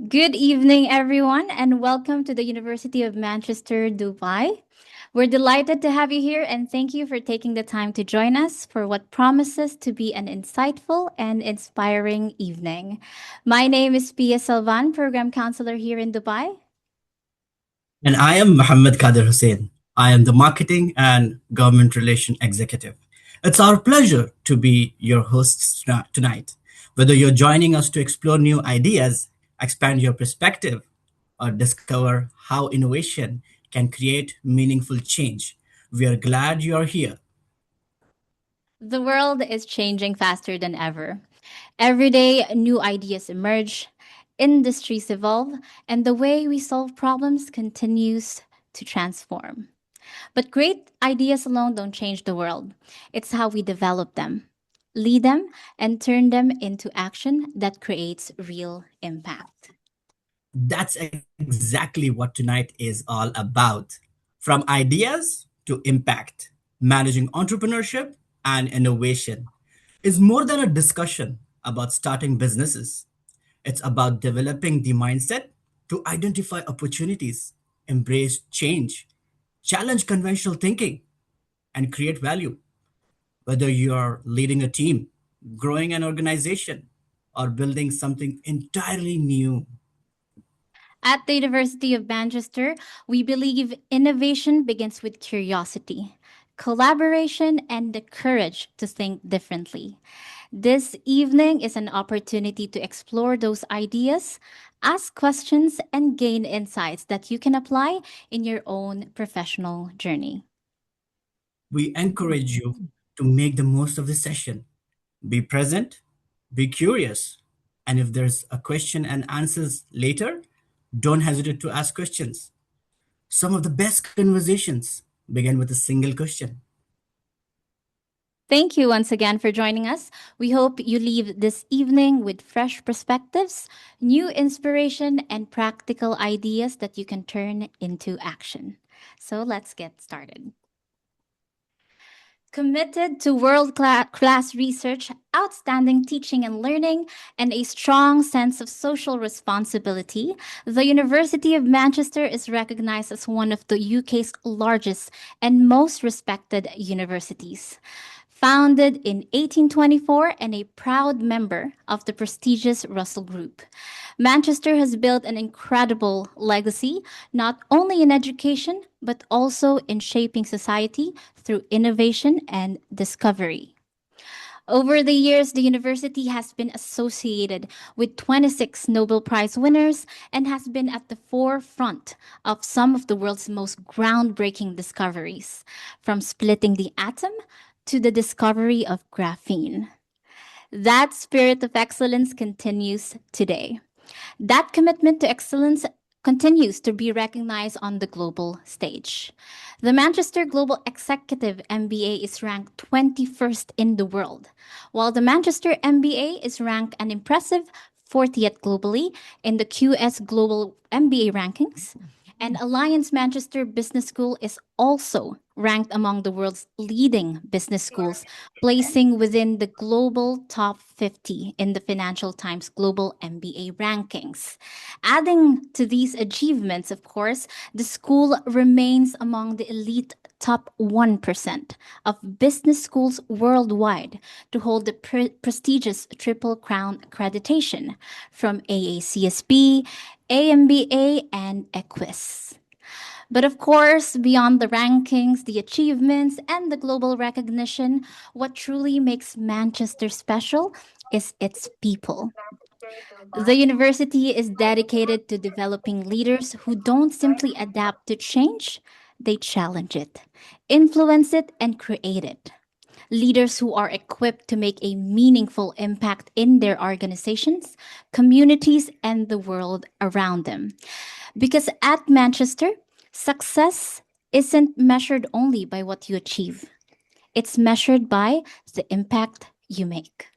Good evening, everyone, and welcome to the University of Manchester, Dubai. We're delighted to have you here, and thank you for taking the time to join us for what promises to be an insightful and inspiring evening. My name is Pia Salvan, Program Counselor here in Dubai. And I am Mohammed Kadir Hussain. I am the Marketing and Government Relation Executive. It's our pleasure to be your hosts tonight. Whether you're joining us to explore new ideas, expand your perspective, or discover how innovation can create meaningful change, we are glad you are here. The world is changing faster than ever. Every day, new ideas emerge, industries evolve, and the way we solve problems continues to transform. But great ideas alone don't change the world. It's how we develop them, lead them, and turn them into action that creates real impact. That's exactly what tonight is all about. From ideas to impact, managing entrepreneurship and innovation is more than a discussion about starting businesses. It's about developing the mindset to identify opportunities, embrace change, challenge conventional thinking, and create value. Whether you're leading a team, growing an organization, or building something entirely new. At the University of Manchester, we believe innovation begins with curiosity, collaboration, and the courage to think differently. This evening is an opportunity to explore those ideas, ask questions, and gain insights that you can apply in your own professional journey. We encourage you to make the most of the session. Be present, be curious, and if there's a question and answers later, don't hesitate to ask questions. Some of the best conversations begin with a single question. Thank you once again for joining us. We hope you leave this evening with fresh perspectives, new inspiration, and practical ideas that you can turn into action. So let's get started. Committed to world class research, outstanding teaching and learning, and a strong sense of social responsibility, the University of Manchester is recognized as one of the UK's largest and most respected universities. Founded in 1824 and a proud member of the prestigious Russell Group, Manchester has built an incredible legacy, not only in education, but also in shaping society through innovation and discovery. Over the years, the university has been associated with 26 Nobel Prize winners and has been at the forefront of some of the world's most groundbreaking discoveries, from splitting the atom to the discovery of graphene. That spirit of excellence continues today. That commitment to excellence continues to be recognized on the global stage. The Manchester Global Executive MBA is ranked 21st in the world, while the Manchester MBA is ranked an impressive 40th globally in the QS Global MBA rankings. And Alliance Manchester Business School is also ranked among the world's leading business schools, placing within the global top 50 in the Financial Times Global MBA rankings. Adding to these achievements, of course, the school remains among the elite top 1% of business schools worldwide to hold the prestigious Triple Crown accreditation from AACSB, AMBA, and EQUIS. But of course, beyond the rankings, the achievements, and the global recognition, what truly makes Manchester special is its people. The university is dedicated to developing leaders who don't simply adapt to change, they challenge it, influence it, and create it. Leaders who are equipped to make a meaningful impact in their organizations, communities, and the world around them. Because at Manchester, success isn't measured only by what you achieve, it's measured by the impact you make.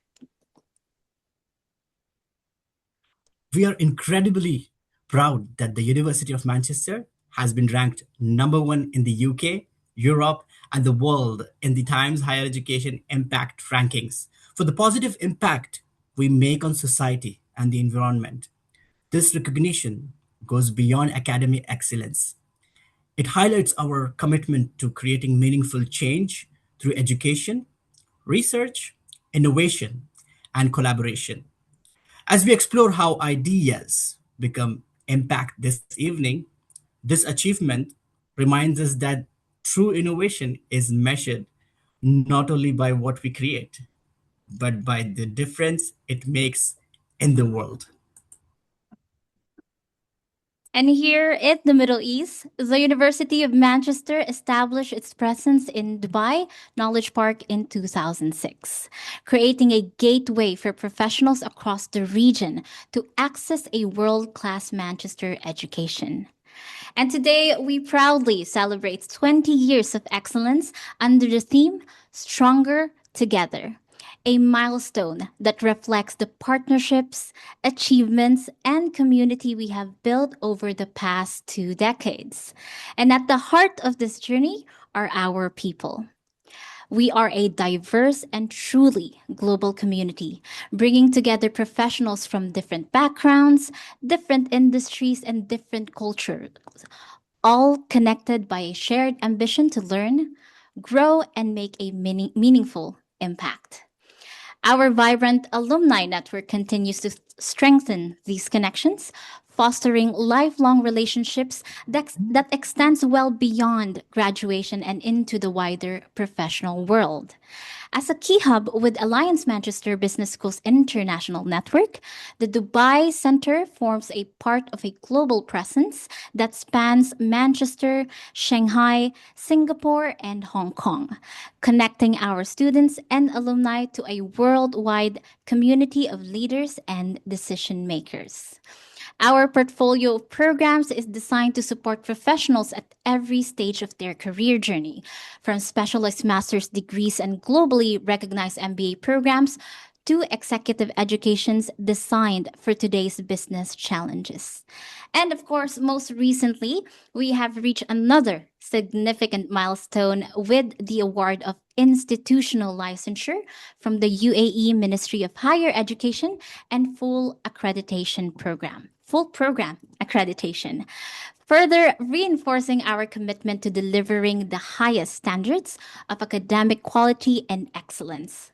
We are incredibly proud that the University of Manchester has been ranked number one in the UK, Europe, and the world in the Times Higher Education Impact Rankings for the positive impact we make on society and the environment. This recognition goes beyond academic excellence. It highlights our commitment to creating meaningful change through education, research, innovation, and collaboration. As we explore how ideas become impact this evening, this achievement reminds us that true innovation is measured not only by what we create, but by the difference it makes in the world. And here in the Middle East, the University of Manchester established its presence in Dubai Knowledge Park in 2006, creating a gateway for professionals across the region to access a world class Manchester education. And today, we proudly celebrate 20 years of excellence under the theme Stronger Together, a milestone that reflects the partnerships, achievements, and community we have built over the past 2 decades. And at the heart of this journey are our people. We are a diverse and truly global community, bringing together professionals from different backgrounds, different industries, and different cultures, all connected by a shared ambition to learn, grow, and make a meaningful impact. Our vibrant alumni network continues to strengthen these connections, fostering lifelong relationships that extends well beyond graduation and into the wider professional world. As a key hub with Alliance Manchester Business School's international network, the Dubai Center forms a part of a global presence that spans Manchester, Shanghai, Singapore, and Hong Kong, connecting our students and alumni to a worldwide community of leaders and decision makers. Our portfolio of programs is designed to support professionals at every stage of their career journey, from specialized master's degrees and globally recognized MBA programs to executive educations designed for today's business challenges. And of course, most recently, we have reached another significant milestone with the award of institutional licensure from the UAE Ministry of Higher Education and full accreditation program. Full program accreditation, further reinforcing our commitment to delivering the highest standards of academic quality and excellence.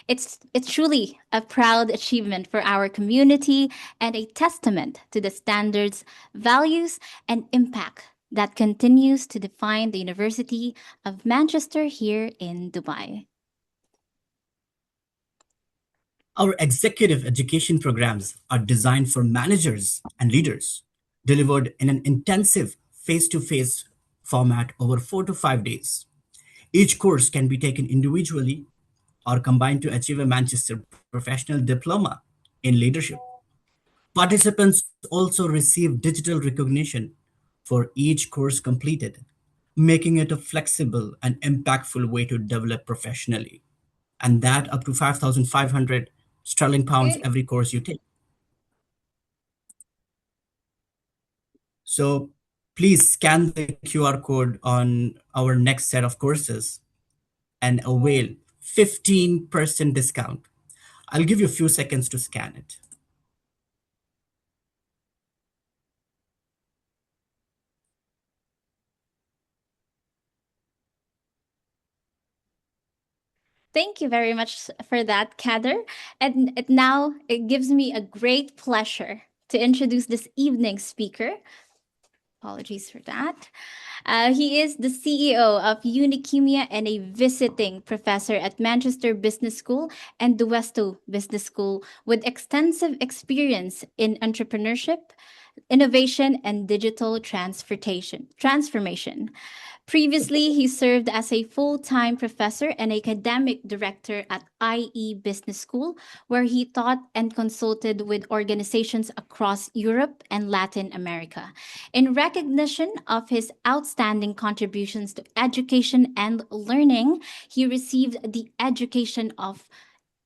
It's truly a proud achievement for our community and a testament to the standards, values, and impact that continues to define the University of Manchester here in Dubai. Our executive education programs are designed for managers and leaders, delivered in an intensive face to face format over 4 to 5 days. Each course can be taken individually or combined to achieve a Manchester Professional Diploma in Leadership. Participants also receive digital recognition for each course completed, making it a flexible and impactful way to develop professionally. And that up to 5,500 sterling pounds every course you take. So please scan the QR code on our next set of courses and avail 15% discount. I'll give you a few seconds to scan it. Thank you very much for that, Kader. And now it gives me a great pleasure to introduce this evening's speaker. Apologies for that. He is the CEO of Unichemia and a visiting professor at Manchester Business School and the Westo Business School with extensive experience in entrepreneurship, innovation, and digital transformation. Previously, he served as a full-time professor and academic director at IE Business School, where he taught and consulted with organizations across Europe and Latin America. In recognition of his outstanding contributions to education and learning, he received the Education of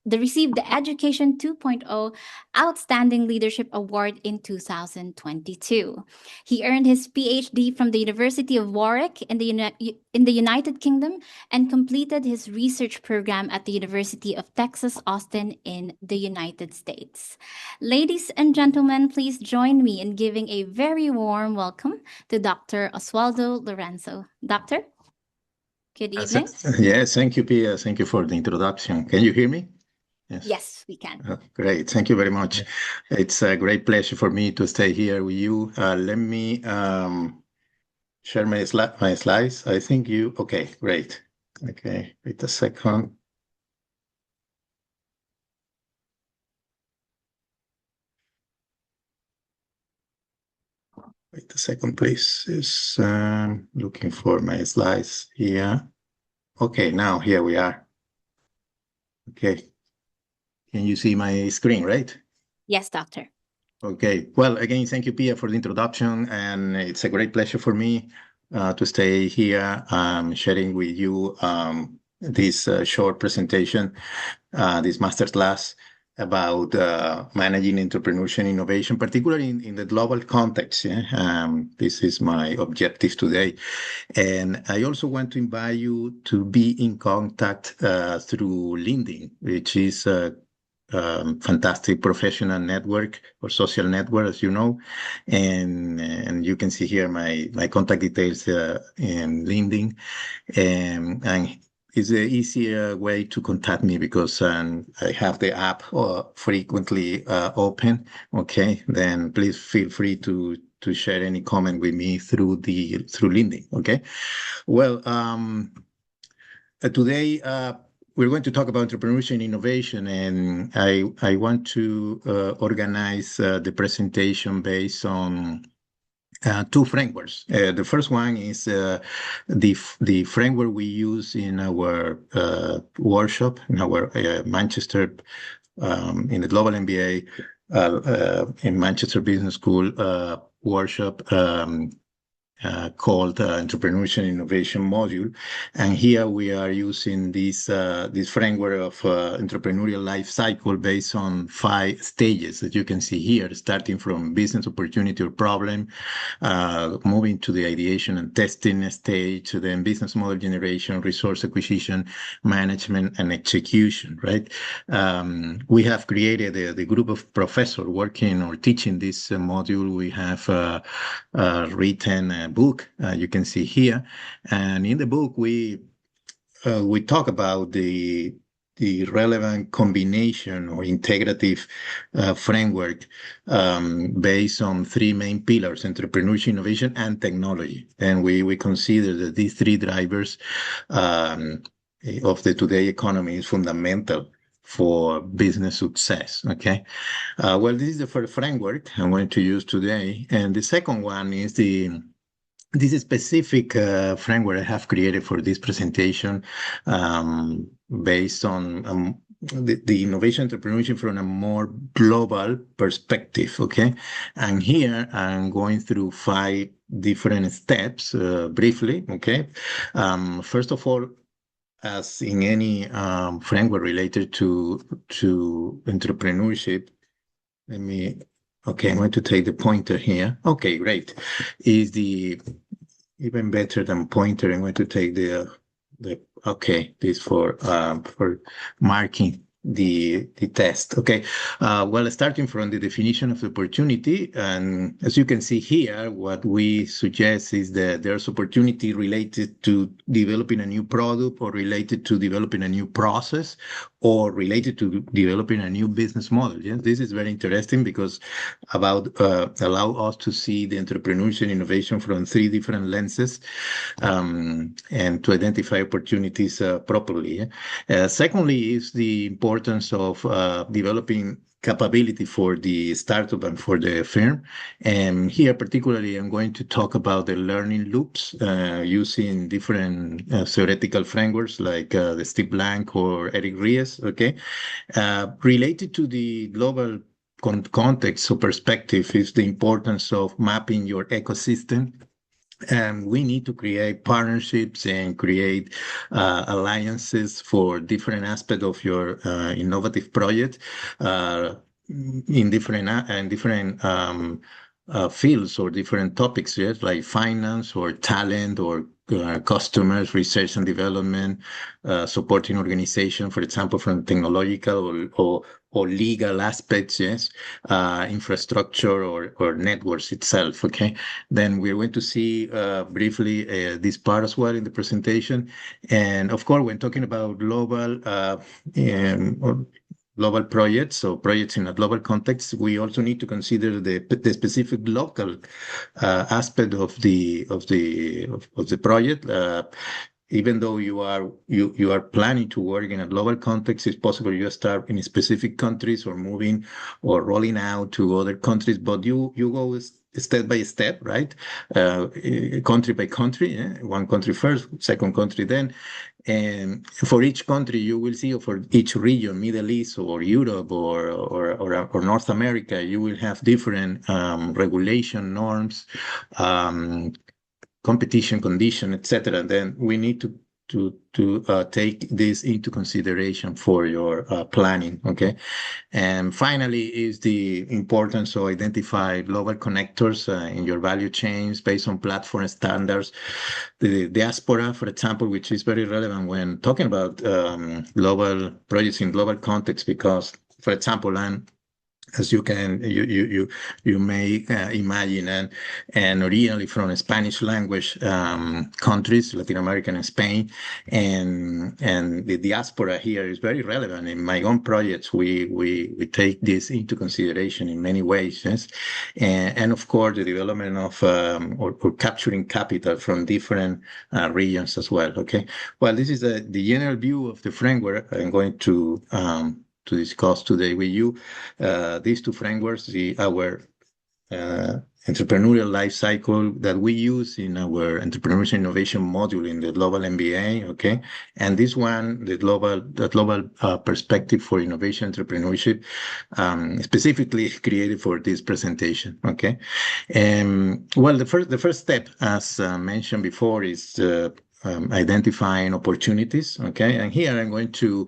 received the Education 2.0 Outstanding Leadership Award in 2022. He earned his PhD from the University of Warwick in the United Kingdom and completed his research program at the University of Texas Austin in the United States. Ladies and gentlemen, please join me in giving a very warm welcome to Dr. Oswaldo Lorenzo. Doctor, good evening. Yes, thank you, Pia. Thank you for the introduction. Can you hear me? Yes, we can. Great. Thank you very much. It's a great pleasure for me to stay here with you. Let me share my slides. I think you... Okay, great. Okay, wait a second. Wait a second, please. Is looking for my slides here. Okay, now here we are. Okay. Can you see my screen, right? Yes, doctor. Okay. Well, again, thank you, Pia, for the introduction. And it's a great pleasure for me to stay here sharing with you this short presentation, this masterclass about managing entrepreneurship innovation, particularly in the global context. This is my objective today. And I also want to invite you to be in contact through LinkedIn, which is a fantastic professional network or social network, as you know. And you can see here my contact details in LinkedIn. And it's an easier way to contact me because I have the app frequently open. Okay, then please feel free to share any comment with me through LinkedIn. Okay, well, today we're going to talk about entrepreneurship and innovation, and I want to organize the presentation based on two frameworks. The first one is the framework we use in our workshop, in our Manchester, in the Global MBA, in Manchester Business School workshop called Entrepreneurship Innovation module. And here we are using this framework of entrepreneurial life cycle based on 5 stages that you can see here, starting from business opportunity or problem, moving to the ideation and testing stage, then business model generation, resource acquisition, management, and execution, right? We have created the group of professors working or teaching this module. We have written a book, you can see here. And in the book, we talk about the relevant combination or integrative framework based on 3 main pillars: entrepreneurship, innovation, and technology. And we consider that these 3 drivers of the today economy is fundamental for business success. Okay. Well, this is the first framework I'm going to use today. And the second one is this specific framework I have created for this presentation based on the innovation entrepreneurship from a more global perspective, okay? And here I'm going through 5 different steps briefly, okay? First of all, as in any framework related to entrepreneurship, okay, I'm going to take the pointer here. Okay, great. Is the even better than pointer, I'm going to take okay, this for marking the test. Okay. Well, starting from the definition of opportunity, and as you can see here, what we suggest is that there's opportunity related to developing a new product, or related to developing a new process, or related to developing a new business model. Yeah, this is very interesting because allow us to see the entrepreneurship innovation from 3 different lenses, and to identify opportunities properly. Yeah? Secondly, is the importance of developing capability for the startup and for the firm. And here, particularly, I'm going to talk about the learning loops using different theoretical frameworks like the Steve Blank or Eric Ries, okay? Related to the global context or perspective is the importance of mapping your ecosystem And we need to create partnerships and create alliances for different aspects of your innovative project uh, in different fields or different topics, yes, like finance or talent or customers, research and development, supporting organization, for example, from technological or legal aspects, yes, infrastructure or networks itself, okay? Then we're going to see briefly this part as well in the presentation. And of course, when talking about or global projects, so projects in a global context, we also need to consider the specific local aspect of the project. Even though you are planning to work in a global context, it's possible you start in specific countries or moving or rolling out to other countries, but you go step by step, right? Country by country, one country first, second country then. And for each country, you will see, or for each region, Middle East or Europe or North America, you will have different regulation norms, um, competition condition, etc. Then we need to take this into consideration for your planning. Okay, and finally is the importance of identify global connectors in your value chains based on platform standards. The diaspora, for example, which is very relevant when talking about global projects in global context, because, for example, as you may imagine, and originally from Spanish language countries, Latin America and Spain, and the diaspora here is very relevant. In my own projects, we take this into consideration in many ways, yes, and of course the development of or capturing capital from different regions as well. Okay, well, this is the general view of the framework I'm going to discuss today with you. These two frameworks, our entrepreneurial life cycle that we use in our entrepreneurship innovation module in the global MBA, okay, and this one, the global perspective for innovation entrepreneurship, specifically created for this presentation, okay. Well, the first step, as mentioned before, is identifying opportunities. Okay, and here I'm going to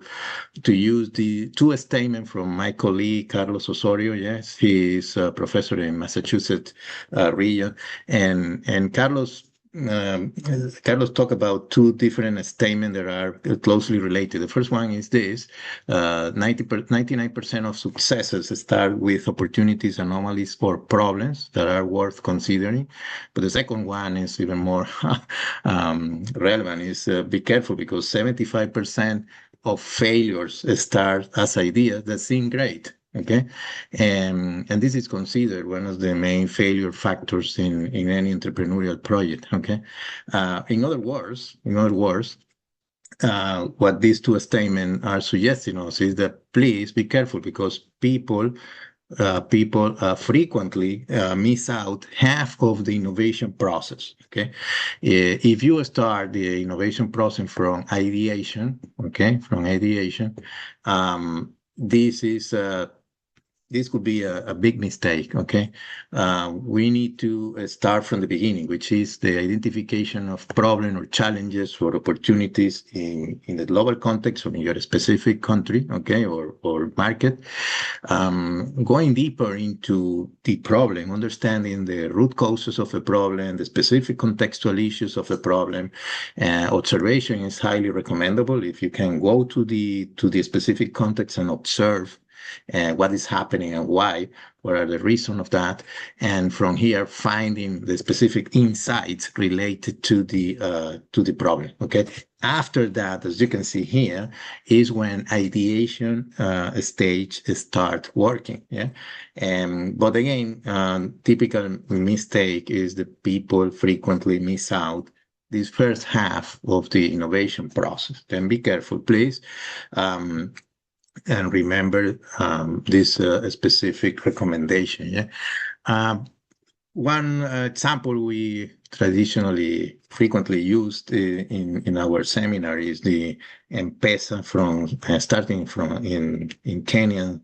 use the two statements from my colleague Carlos Osorio. Yes, he is a professor in Massachusetts region, and Carlos talked about two different statements that are closely related. The first one is this: 99% of successes start with opportunities, anomalies, or problems that are worth considering. But the second one is even more relevant: is be careful, because 75% of failures start as ideas that seem great. Okay, and this is considered one of the main failure factors in any entrepreneurial project. Okay, in other words, what these two statements are suggesting us is that please be careful, because people frequently miss out half of the innovation process. Okay, if you start the innovation process from ideation, this is this could be a big mistake. Okay, we need to start from the beginning, which is the identification of problem or challenges or opportunities in the global context or in your specific country, okay, or market. Going deeper into the problem, understanding the root causes of a problem, the specific contextual issues of a problem. Observation is highly recommendable. If you can go to the specific context and observe what is happening and why, what are the reasons of that, and from here finding the specific insights related to the problem. Okay. After that, as you can see here, is when ideation stage start working. Yeah. But again, typical mistake is that people frequently miss out this first half of the innovation process. Then be careful, please. And remember this specific recommendation. Yeah. One example we traditionally frequently used in our seminar is the M-Pesa from starting from in Kenya.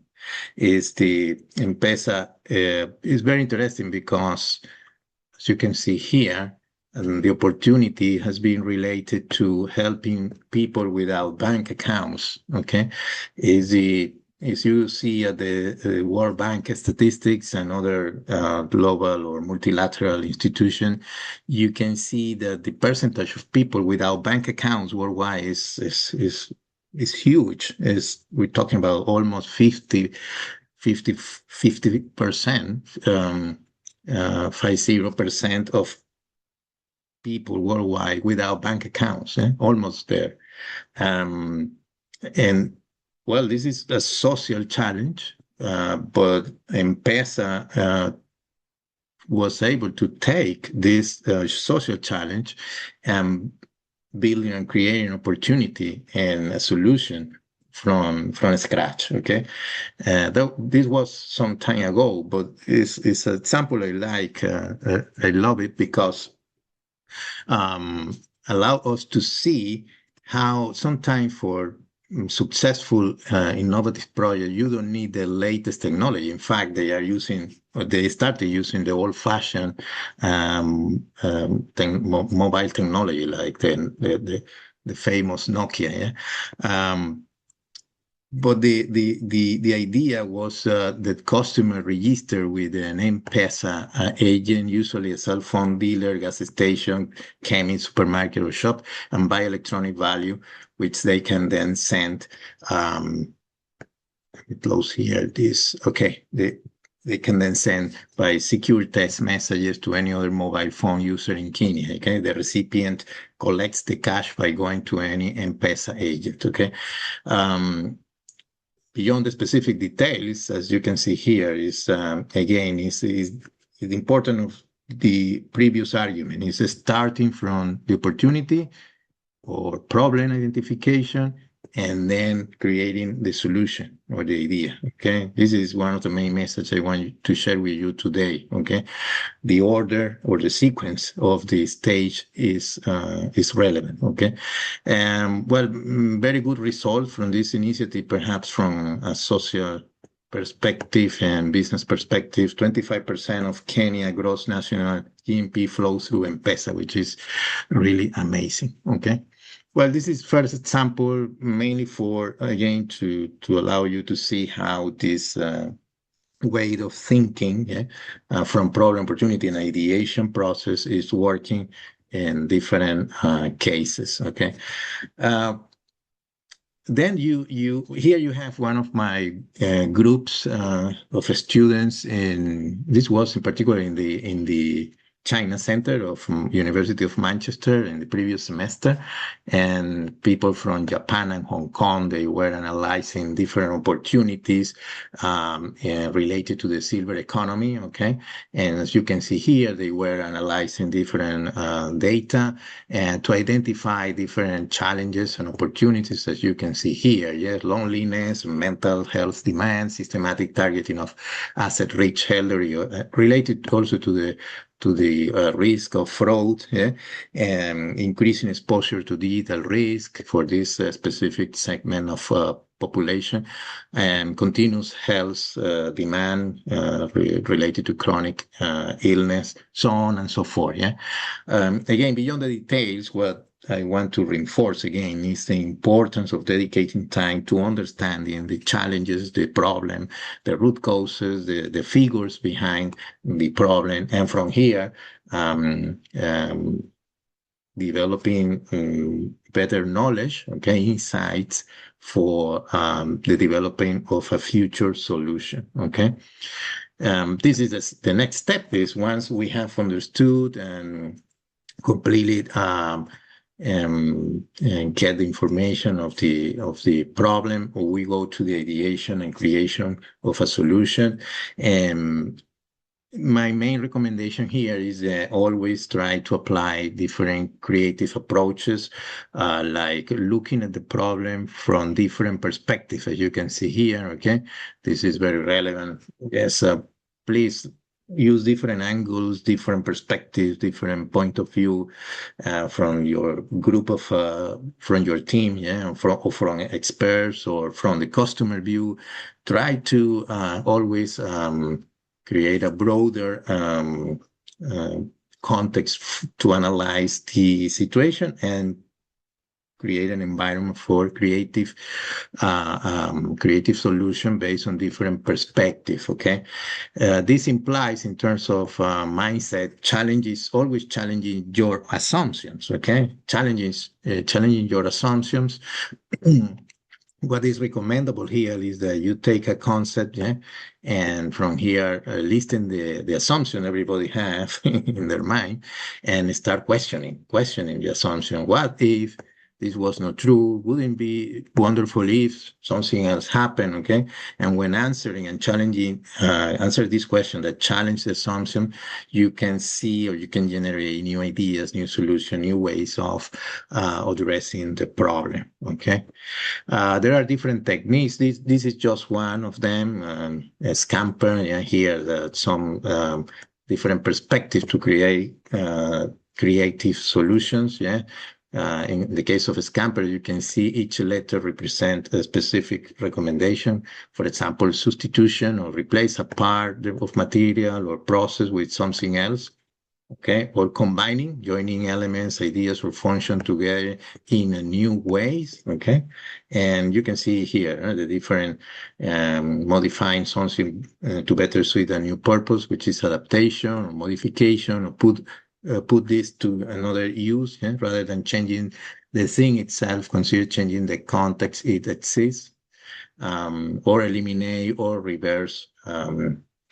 Is the M-Pesa is very interesting because, as you can see here, and the opportunity has been related to helping people without bank accounts. Okay, as you see at the World Bank statistics and other global or multilateral institutions, you can see that the percentage of people without bank accounts worldwide is huge. Is we're talking about almost 50%, 50% of people worldwide without bank accounts, almost there. Um, and well, this is a social challenge, but M-Pesa was able to take this social challenge and building and creating an opportunity and a solution from scratch. Okay, this was some time ago, but it's an example I like. I love it because allow us to see how sometimes for successful innovative project you don't need the latest technology. In fact, they started using the old-fashioned mobile technology like the famous Nokia. Yeah? But the idea was that customer register with an M-Pesa agent, usually a cell phone dealer, gas station, chemist, supermarket, or shop, and buy electronic value, which they can then send. Let me close here. They can then send by secure text messages to any other mobile phone user in Kenya. Okay, the recipient collects the cash by going to any M-Pesa agent. Okay. Beyond the specific details, as you can see here, is again is the importance of the previous argument. Is starting from the opportunity or problem identification, and then creating the solution or the idea. Okay, this is one of the main messages I want to share with you today. Okay, the order or the sequence of the stage is relevant. Okay, well, very good result from this initiative, perhaps from a social perspective and business perspective. 25% of Kenya gross national GNP flows through M-Pesa, which is really amazing. Okay. Well, this is first example mainly for, again, to allow you to see how this way of thinking from problem opportunity and ideation process is working in different cases. Okay. Then here you have one of my groups of students this was in particular in the China Center of University of Manchester in the previous semester, and people from Japan and Hong Kong, they were analyzing different opportunities related to the silver economy, okay? And as you can see here, they were analyzing different data and to identify different challenges and opportunities, as you can see here, yes, loneliness, mental health demand, systematic targeting of asset-rich elderly, related also to the risk of fraud, and increasing exposure to digital risk for this specific segment of population, and continuous health demand related to chronic illness, so on and so forth. Yeah. Again, beyond the details, what I want to reinforce again is the importance of dedicating time to understanding the challenges, the problem, the root causes, the figures behind the problem, and from here, developing better knowledge, okay, insights for the developing of a future solution. Okay. This is the next step is once we have understood and completed and get the information of the problem, we go to the ideation and creation of a solution. And my main recommendation here is always try to apply different creative approaches, like looking at the problem from different perspectives, as you can see here. Okay, this is very relevant. Yes, please use different angles, different perspectives, different point of view from your group of, from your team, yeah, from experts or from the customer view. Try to always create a broader context to analyze the situation and create an environment for creative solution based on different perspective. Okay, this implies in terms of mindset, challenges always challenging your assumptions. Okay, challenging your assumptions. What is recommendable here is that you take a concept, yeah, and from here, listing the assumption everybody have in their mind, and start questioning the assumption. What if this was not true? Wouldn't it be wonderful if something else happened? Okay, and when answering and challenging, answer this question that challenge the assumption, you can see or you can generate new ideas, new solutions, new ways of addressing the problem. Okay. There are different techniques. This is just one of them. A scamper, yeah, here some different perspectives to create creative solutions. Yeah. In the case of a scamper, you can see each letter represent a specific recommendation. For example, substitution or replace a part of material or process with something else. Okay, or combining, joining elements, ideas, or function together in a new ways. Okay, and you can see here the different modifying something to better suit a new purpose, which is adaptation or modification, or put this to another use, yeah, rather than changing the thing itself. Consider changing the context it exists, or eliminate or reverse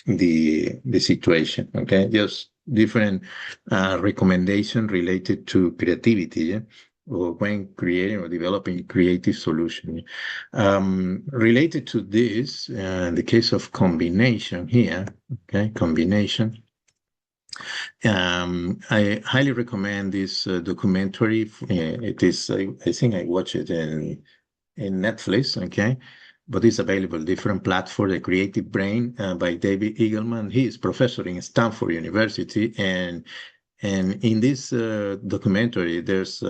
the situation. Okay, just different recommendation related to creativity, yeah? Or when creating or developing creative solution. Related to this, the case of combination here, okay, combination. I highly recommend this documentary. It is, I think I watched it in Netflix, okay? But it's available different platform, The Creative Brain by David Eagleman. He is professor in Stanford University, and in this documentary, there's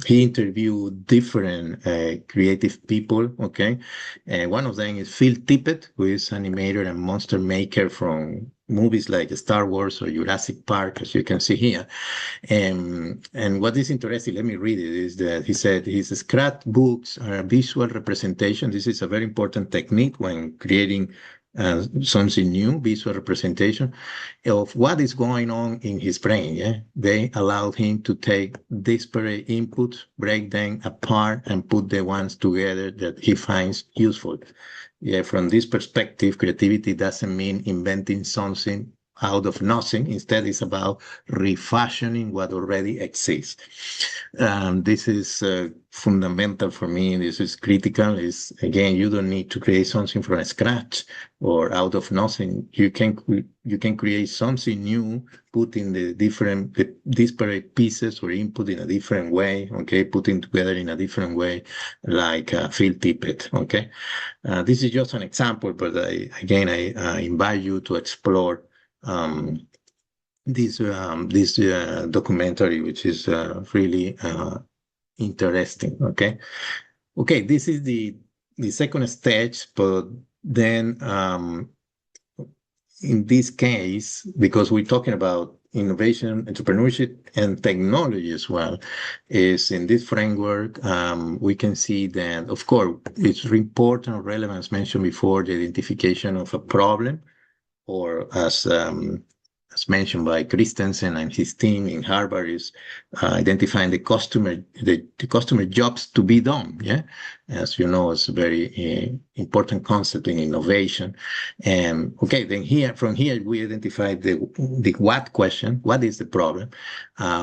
he interviewed different creative people. Okay, and one of them is Phil Tippett, who is animator and monster maker from movies like Star Wars or Jurassic Park, as you can see here. And what is interesting, let me read it, is that he said his scrapbooks are a visual representation. This is a very important technique when creating something new, visual representation of what is going on in his brain. Yeah, they allowed him to take disparate inputs, break them apart, and put the ones together that he finds useful. Yeah, from this perspective, creativity doesn't mean inventing something out of nothing. Instead, it's about refashioning what already exists. This is fundamental for me. This is critical. Is again, you don't need to create something from scratch or out of nothing. You can create something new, putting the disparate pieces or input in a different way. Okay, putting together in a different way, like Phil Tippett. Okay, this is just an example, but I invite you to explore this documentary, which is really interesting. Okay, this is the second stage, but then in this case, because we're talking about innovation, entrepreneurship, and technology as well, is in this framework, we can see that, of course, it's important or relevant, as mentioned before, the identification of a problem, or as mentioned by Christensen and his team in Harvard, is identifying the customer jobs to be done. Yeah, as you know, it's a very important concept in innovation. And okay, then from here we identify the what question. What is the problem?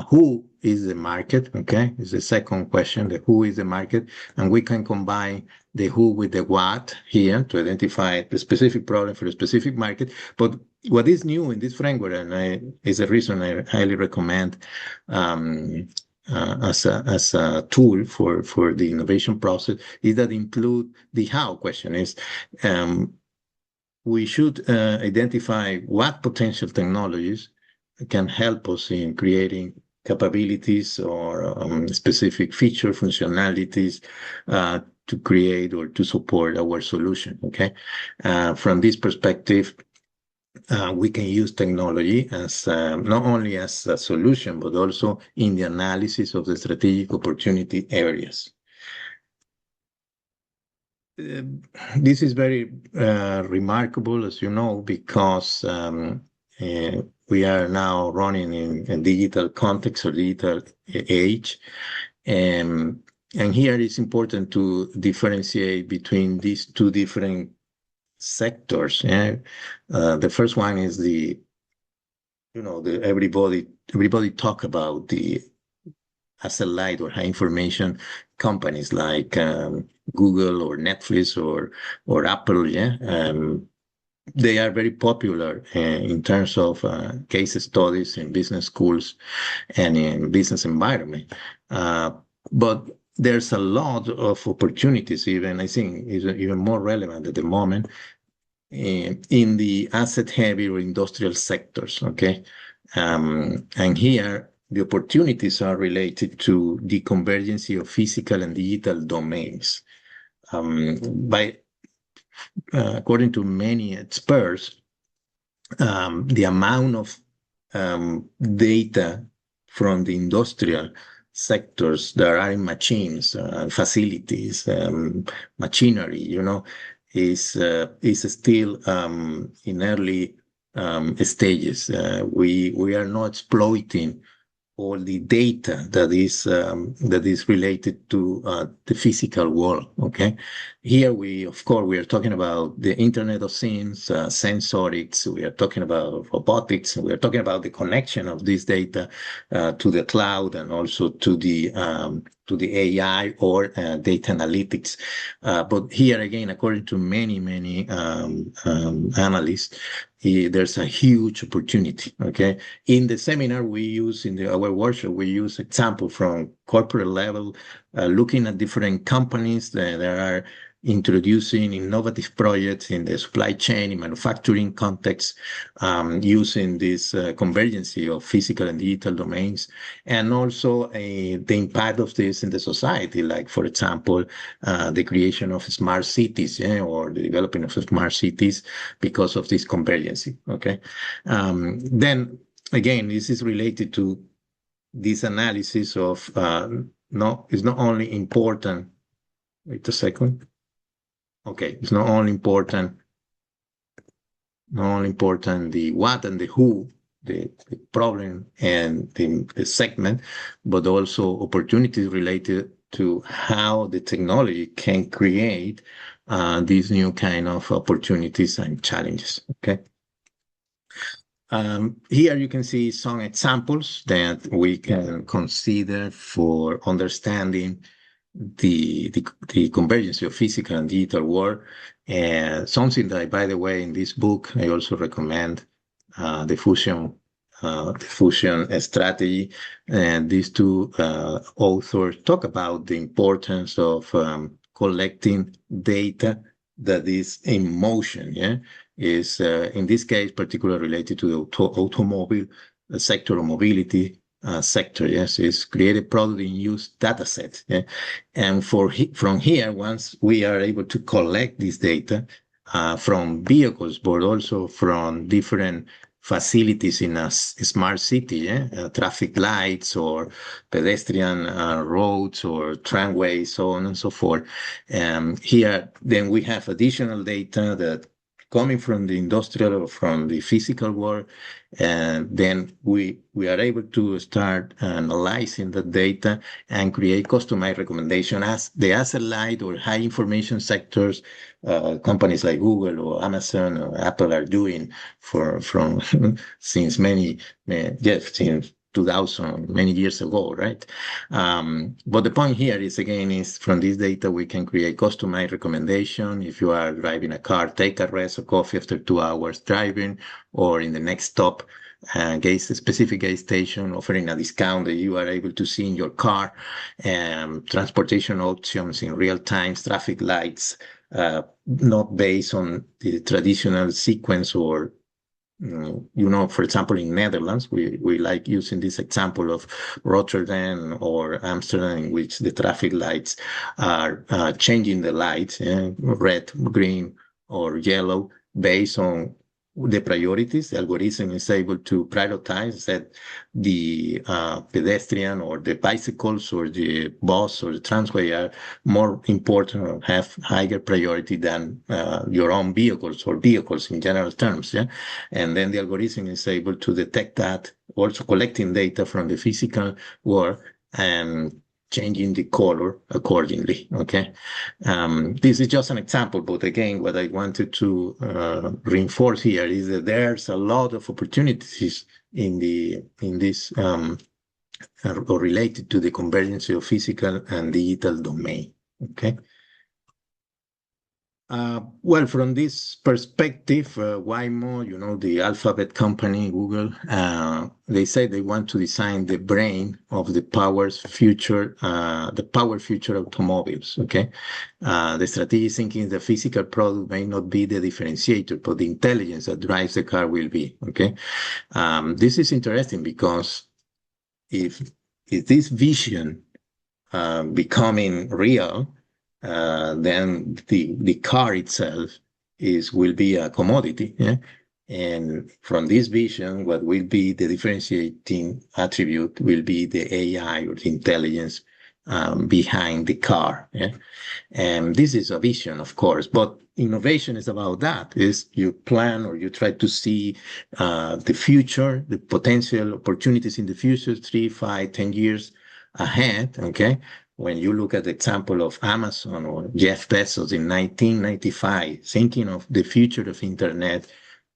Who is the market? Okay, is the second question. The who is the market, and we can combine the who with the what here to identify the specific problem for a specific market. But what is new in this framework, and is a reason I highly recommend as a tool for the innovation process, is that include the how question. Is we should identify what potential technologies can help us in creating capabilities or specific feature functionalities to create or to support our solution. Okay, from this perspective, we can use technology as not only as a solution, but also in the analysis of the strategic opportunity areas. This is very remarkable, as you know, because we are now running in a digital context or digital age. And here it's important to differentiate between these two different sectors. Yeah? The first one is everybody talk about the asset-light or high information companies like Google or Netflix or Apple. Yeah, they are very popular in terms of case studies in business schools and in business environment. But there's a lot of opportunities, even I think is even more relevant at the moment in the asset-heavy or industrial sectors. Okay, and here the opportunities are related to the convergence of physical and digital domains. According to many experts, the amount of data from the industrial sectors that are in machines, facilities, machinery, is still in early stages. We are not exploiting all the data that is related to the physical world. Okay, here of course we are talking about the Internet of Things, sensorics. We are talking about robotics. We are talking about the connection of this data to the cloud and also to the AI or data analytics. But here again, according to many analysts, there's a huge opportunity. Okay, in the seminar we use our workshop, we use example from corporate level, looking at different companies that are introducing innovative projects in the supply chain, in manufacturing context, using this convergence of physical and digital domains, and also the impact of this in the society, like, for example, the creation of smart cities, or the developing of smart cities because of this convergence. Okay, then again, this is related to this analysis of it's not only important. Wait a second. Okay, it's not only important the what and the who, the problem and the segment, but also opportunities related to how the technology can create these new kind of opportunities and challenges. Okay. Here you can see some examples that we can consider for understanding the convergence of physical and digital world. And something that, by the way, in this book, I also recommend the fusion strategy. And these two authors talk about the importance of collecting data that is in motion. Yeah, is in this case particularly related to the automobile sector or mobility sector. Yes, is created product in use data set. Yeah? And from here, once we are able to collect this data from vehicles, but also from different facilities in a smart city, traffic lights or pedestrian roads or tramways, so on and so forth. Here, then we have additional data that coming from the industrial or from the physical world, and then we are able to start analyzing the data and create customized recommendation as the asset light or high information sectors, companies like Google or Amazon or Apple are doing from since since 2000, many years ago, right? But the point here is from this data, we can create customized recommendation. If you are driving a car, take a rest or coffee after 2 hours driving, or in the next stop, specific gas station offering a discount that you are able to see in your car, transportation options in real time, traffic lights, not based on the traditional sequence or for example, in Netherlands, we like using this example of Rotterdam or Amsterdam, in which the traffic lights are changing the lights, red, green, or yellow, based on the priorities. The algorithm is able to prioritize that the pedestrian or the bicycles or the bus or the tramway are more important or have higher priority than your own vehicles or vehicles in general terms. Yeah. And then the algorithm is able to detect that, also collecting data from the physical world and changing the color accordingly. Okay. This is just an example, but again, what I wanted to reinforce here is that there's a lot of opportunities in this or related to the convergence of physical and digital domain. Okay. Well, from this perspective, Waymo, the alphabet company, Google, they say they want to design the brain of the power future automobiles. Okay, the strategic thinking is the physical product may not be the differentiator, but the intelligence that drives the car will be. Okay, this is interesting because if this vision becoming real, then the car itself will be a commodity. Yeah? And from this vision, what will be the differentiating attribute will be the AI or the intelligence behind the car. Yeah? And this is a vision, of course, but innovation is about that. Is you plan or you try to see the future, the potential opportunities in the future, 3, 5, 10 years ahead. Okay, when you look at the example of Amazon or Jeff Bezos in 1995, thinking of the future of internet,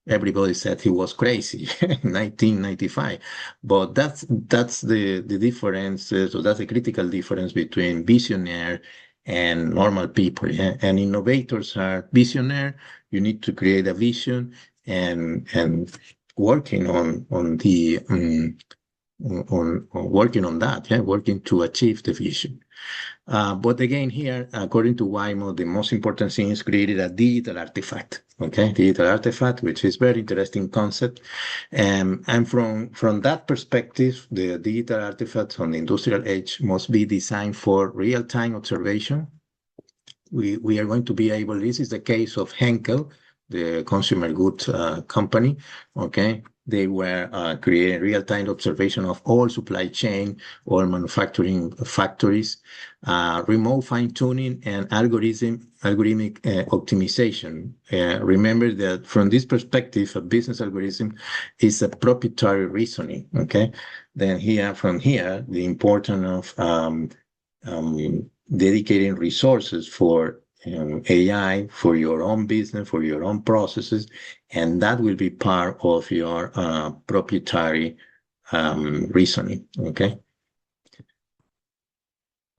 everybody said he was crazy in 1995. But that's the difference. So that's a critical difference between visionary and normal people. Yeah? And innovators are visionary. You need to create a vision and working on the on working on that, yeah, working to achieve the vision. But again, here, according to Waymo, the most important thing is created a digital artifact. Okay, digital artifact, which is very interesting concept. And from that perspective, the digital artifacts on the industrial edge must be designed for real-time observation. We are going to be able. This is the case of Henkel, the consumer goods company. Okay, they were creating real-time observation of all supply chain, all manufacturing factories, remote fine-tuning, and algorithmic optimization. Remember that from this perspective, a business algorithm is a proprietary reasoning. Okay, then from here, the importance of dedicating resources for AI for your own business, for your own processes, and that will be part of your proprietary reasoning. Okay.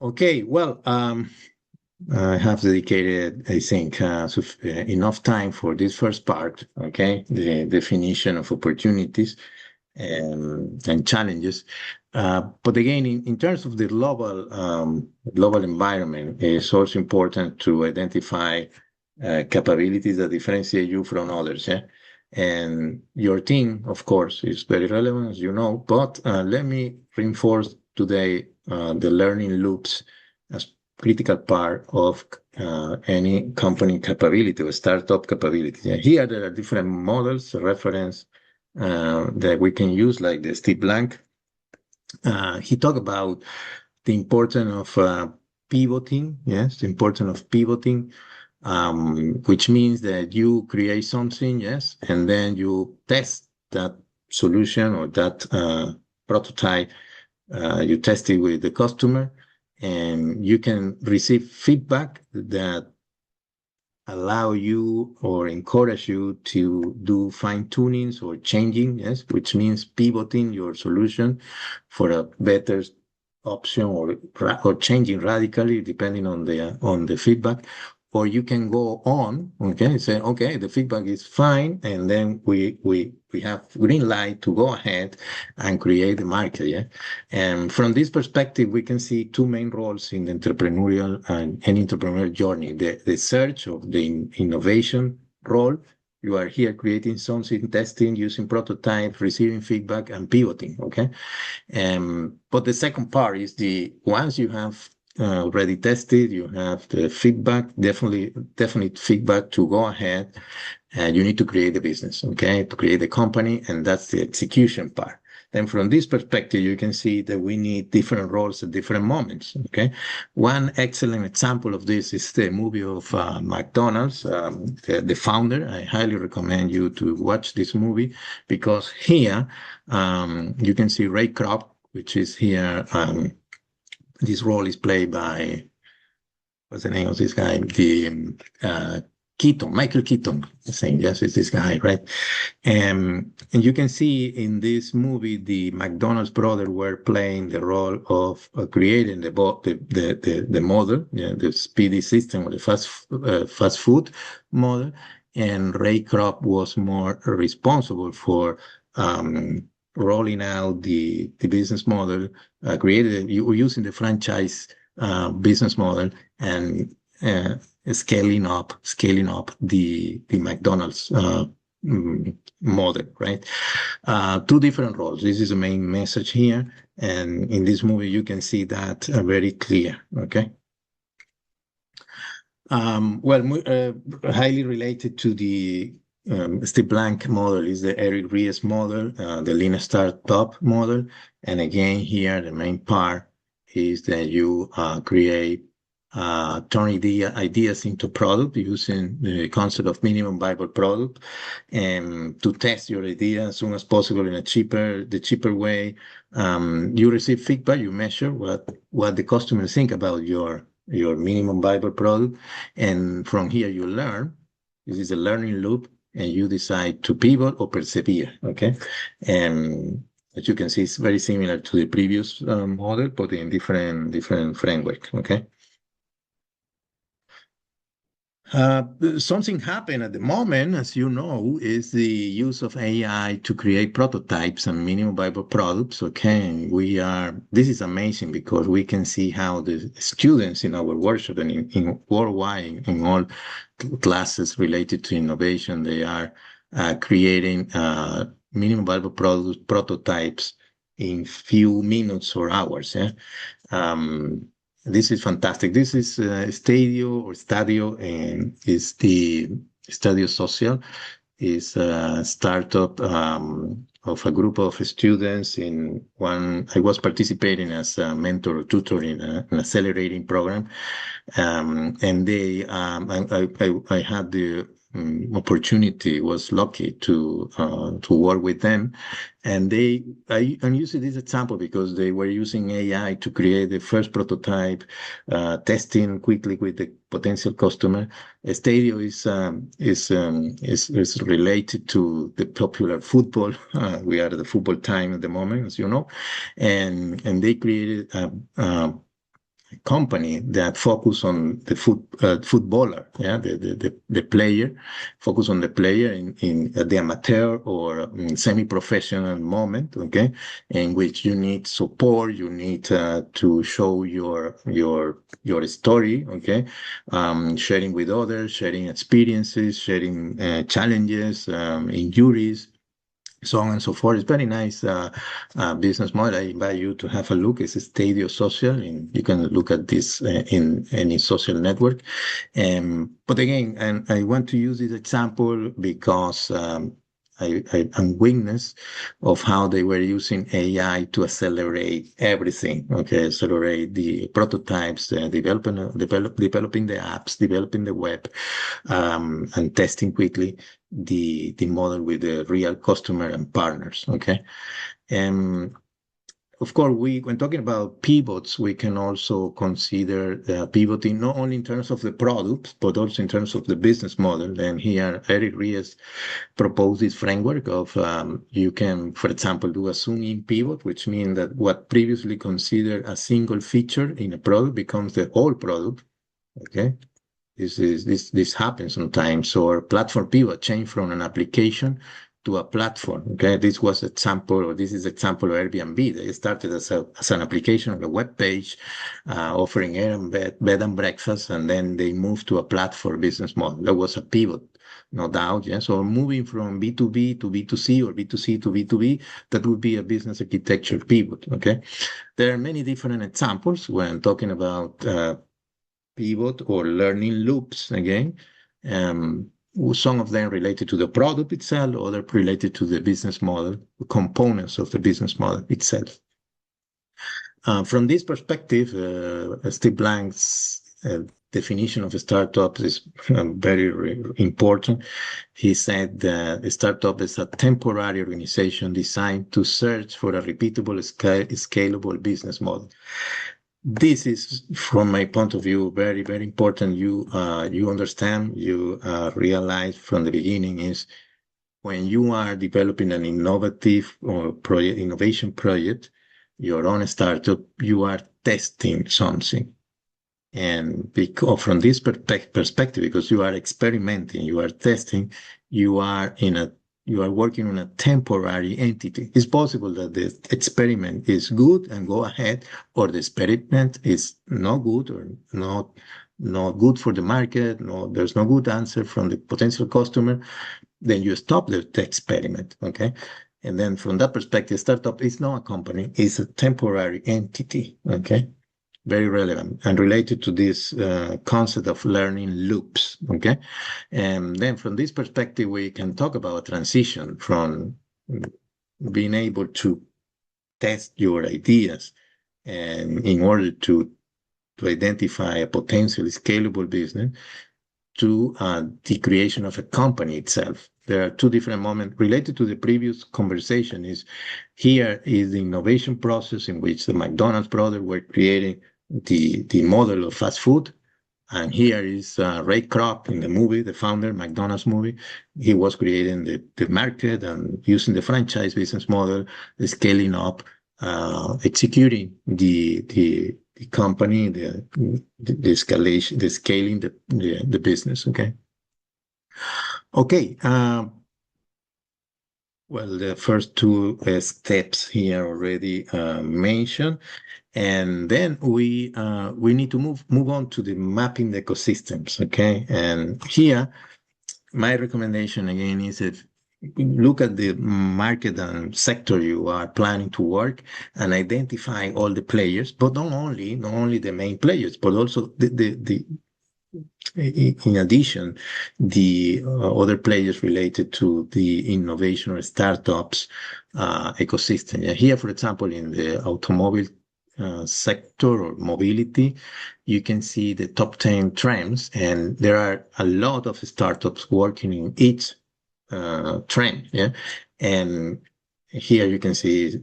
Okay. Well, I have dedicated, I think, enough time for this first part. Okay, the definition of opportunities and challenges. But again, in terms of the global environment, it's also important to identify capabilities that differentiate you from others. Yeah? And your team, of course, is very relevant, as you know. But let me reinforce today the learning loops as critical part of any company capability or startup capability. Yeah? Here, there are different models, reference that we can use, like the Steve Blank. He talked about the importance of pivoting. Yes, the importance of pivoting, which means that you create something, yes, and then you test that solution or that prototype. You test it with the customer, and you can receive feedback that allow you or encourage you to do fine tunings or changing, yes, which means pivoting your solution for a better option or changing radically depending on the feedback. Or you can go on, okay, say, okay, the feedback is fine, and then we have green light to go ahead and create the market, yeah. And from this perspective, we can see two main roles in the entrepreneurial and entrepreneurial journey: the search of the innovation role. You are here creating something, testing, using prototypes, receiving feedback, and pivoting. Okay, but the second part is once you have already tested. You have the feedback, definite feedback to go ahead, and you need to create a business, okay, to create a company, and that's the execution part. Then from this perspective, you can see that we need different roles at different moments, okay? One excellent example of this is the movie of McDonald's, the founder. I highly recommend you to watch this movie because here you can see Ray Kroc, which is here. This role is played by, what's the name of this guy? Keaton, Michael Keaton. Saying yes, it's this guy, right? And you can see in this movie the McDonald's brother were playing the role of creating the model, the speedy system or the fast food model, and Ray Kroc was more responsible for rolling out the business model, created using the franchise business model and scaling up the McDonald's model, right? Two different roles. This is the main message here, and in this movie you can see that very clear. Okay. Highly related to the Steve Blank model is the Eric Ries model, the Lean Startup model. And again, here, the main part is that you create, turn ideas into product using the concept of minimum viable product and to test your idea as soon as possible in the cheaper way. You receive feedback, you measure what the customers think about your minimum viable product. And from here, you learn. This is a learning loop, and you decide to pivot or persevere. Okay. And as you can see, it's very similar to the previous model, but in different framework. Okay. Something happened at the moment, as you know, is the use of AI to create prototypes and minimum viable products. Okay, this is amazing because we can see how the students in our workshop and in worldwide, in all classes related to innovation, they are creating minimum viable prototypes in few minutes or hours. Yeah. This is fantastic. This is Stadio, and is the Stadio Social, is a startup of a group of students in one. I was participating as a mentor or tutor in an accelerating program, and I had the opportunity, was lucky to work with them, and I'm using this example because they were using AI to create the first prototype, testing quickly with the potential customer. Stadio is related to the popular football. We are at the football time at the moment, as you know, and they created a company that focus on the footballer, yeah, the player, focus on the player in the amateur or semi-professional moment, okay, in which you need support, you need to show your story, okay, sharing with others, sharing experiences, sharing challenges, injuries, so on and so forth. It's very nice business model. I invite you to have a look. It's Stadio Social, and you can look at this in any social network. But again, and I want to use this example because I'm witness of how they were using AI to accelerate everything. Okay, accelerate the prototypes, developing the apps, developing the web, and testing quickly the model with the real customer and partners. Okay, and of course, when talking about pivots, we can also consider pivoting not only in terms of the product, but also in terms of the business model. And here, Eric Ries proposed this framework of you can, for example, do a zoom-in pivot, which means that what previously considered a single feature in a product becomes the whole product. Okay. This happens sometimes. Or platform pivot, change from an application to a platform. Okay, this is example of Airbnb. They started as an application on a web page, offering air and bed and breakfast, and then they moved to a platform business model. That was a pivot no doubt. Yeah. So moving from B2B to B2C or B2C to B2B, that would be a business architecture pivot. Okay. There are many different examples when talking about pivot or learning loops again. Um, some of them related to the product itself, other related to the business model, components of the business model itself. From this perspective, Steve Blank's definition of a startup is very important. He said that a startup is a temporary organization designed to search for a repeatable, scalable business model. This is, from my point of view, very, very important. You understand, you realize from the beginning is when you are developing an innovative or innovation project, your own startup, you are testing something. And because from this perspective, because you are experimenting, you are testing, you are working on a temporary entity. It's possible that the experiment is good and go ahead, or the experiment is not good or not good for the market. No, there's no good answer from the potential customer. Then you stop the experiment. Okay. And then from that perspective, startup is not a company, it's a temporary entity. Okay. Very relevant and related to this concept of learning loops. Okay. And then from this perspective, we can talk about a transition from being able to test your ideas and in order to identify a potentially scalable business to the creation of a company itself. There are two different moments related to the previous conversation. Is here is the innovation process in which the McDonald's brothers were creating the model of fast food. And here is Ray Kroc in the movie, the founder, McDonald's movie. He was creating the market and using the franchise business model, scaling up, executing the company, the escalation, the scaling the business. Okay. Okay. Well, the first two steps here already mentioned. And then we need to move on to the mapping the ecosystems. Okay. And here, my recommendation again is that look at the market and sector you are planning to work and identify all the players, but not only the main players, but also in addition, the other players related to the innovation or startups ecosystem. Yeah, here, for example, in the automobile sector or mobility, you can see the top 10 trends, and there are a lot of startups working in each trend. Yeah, and here you can see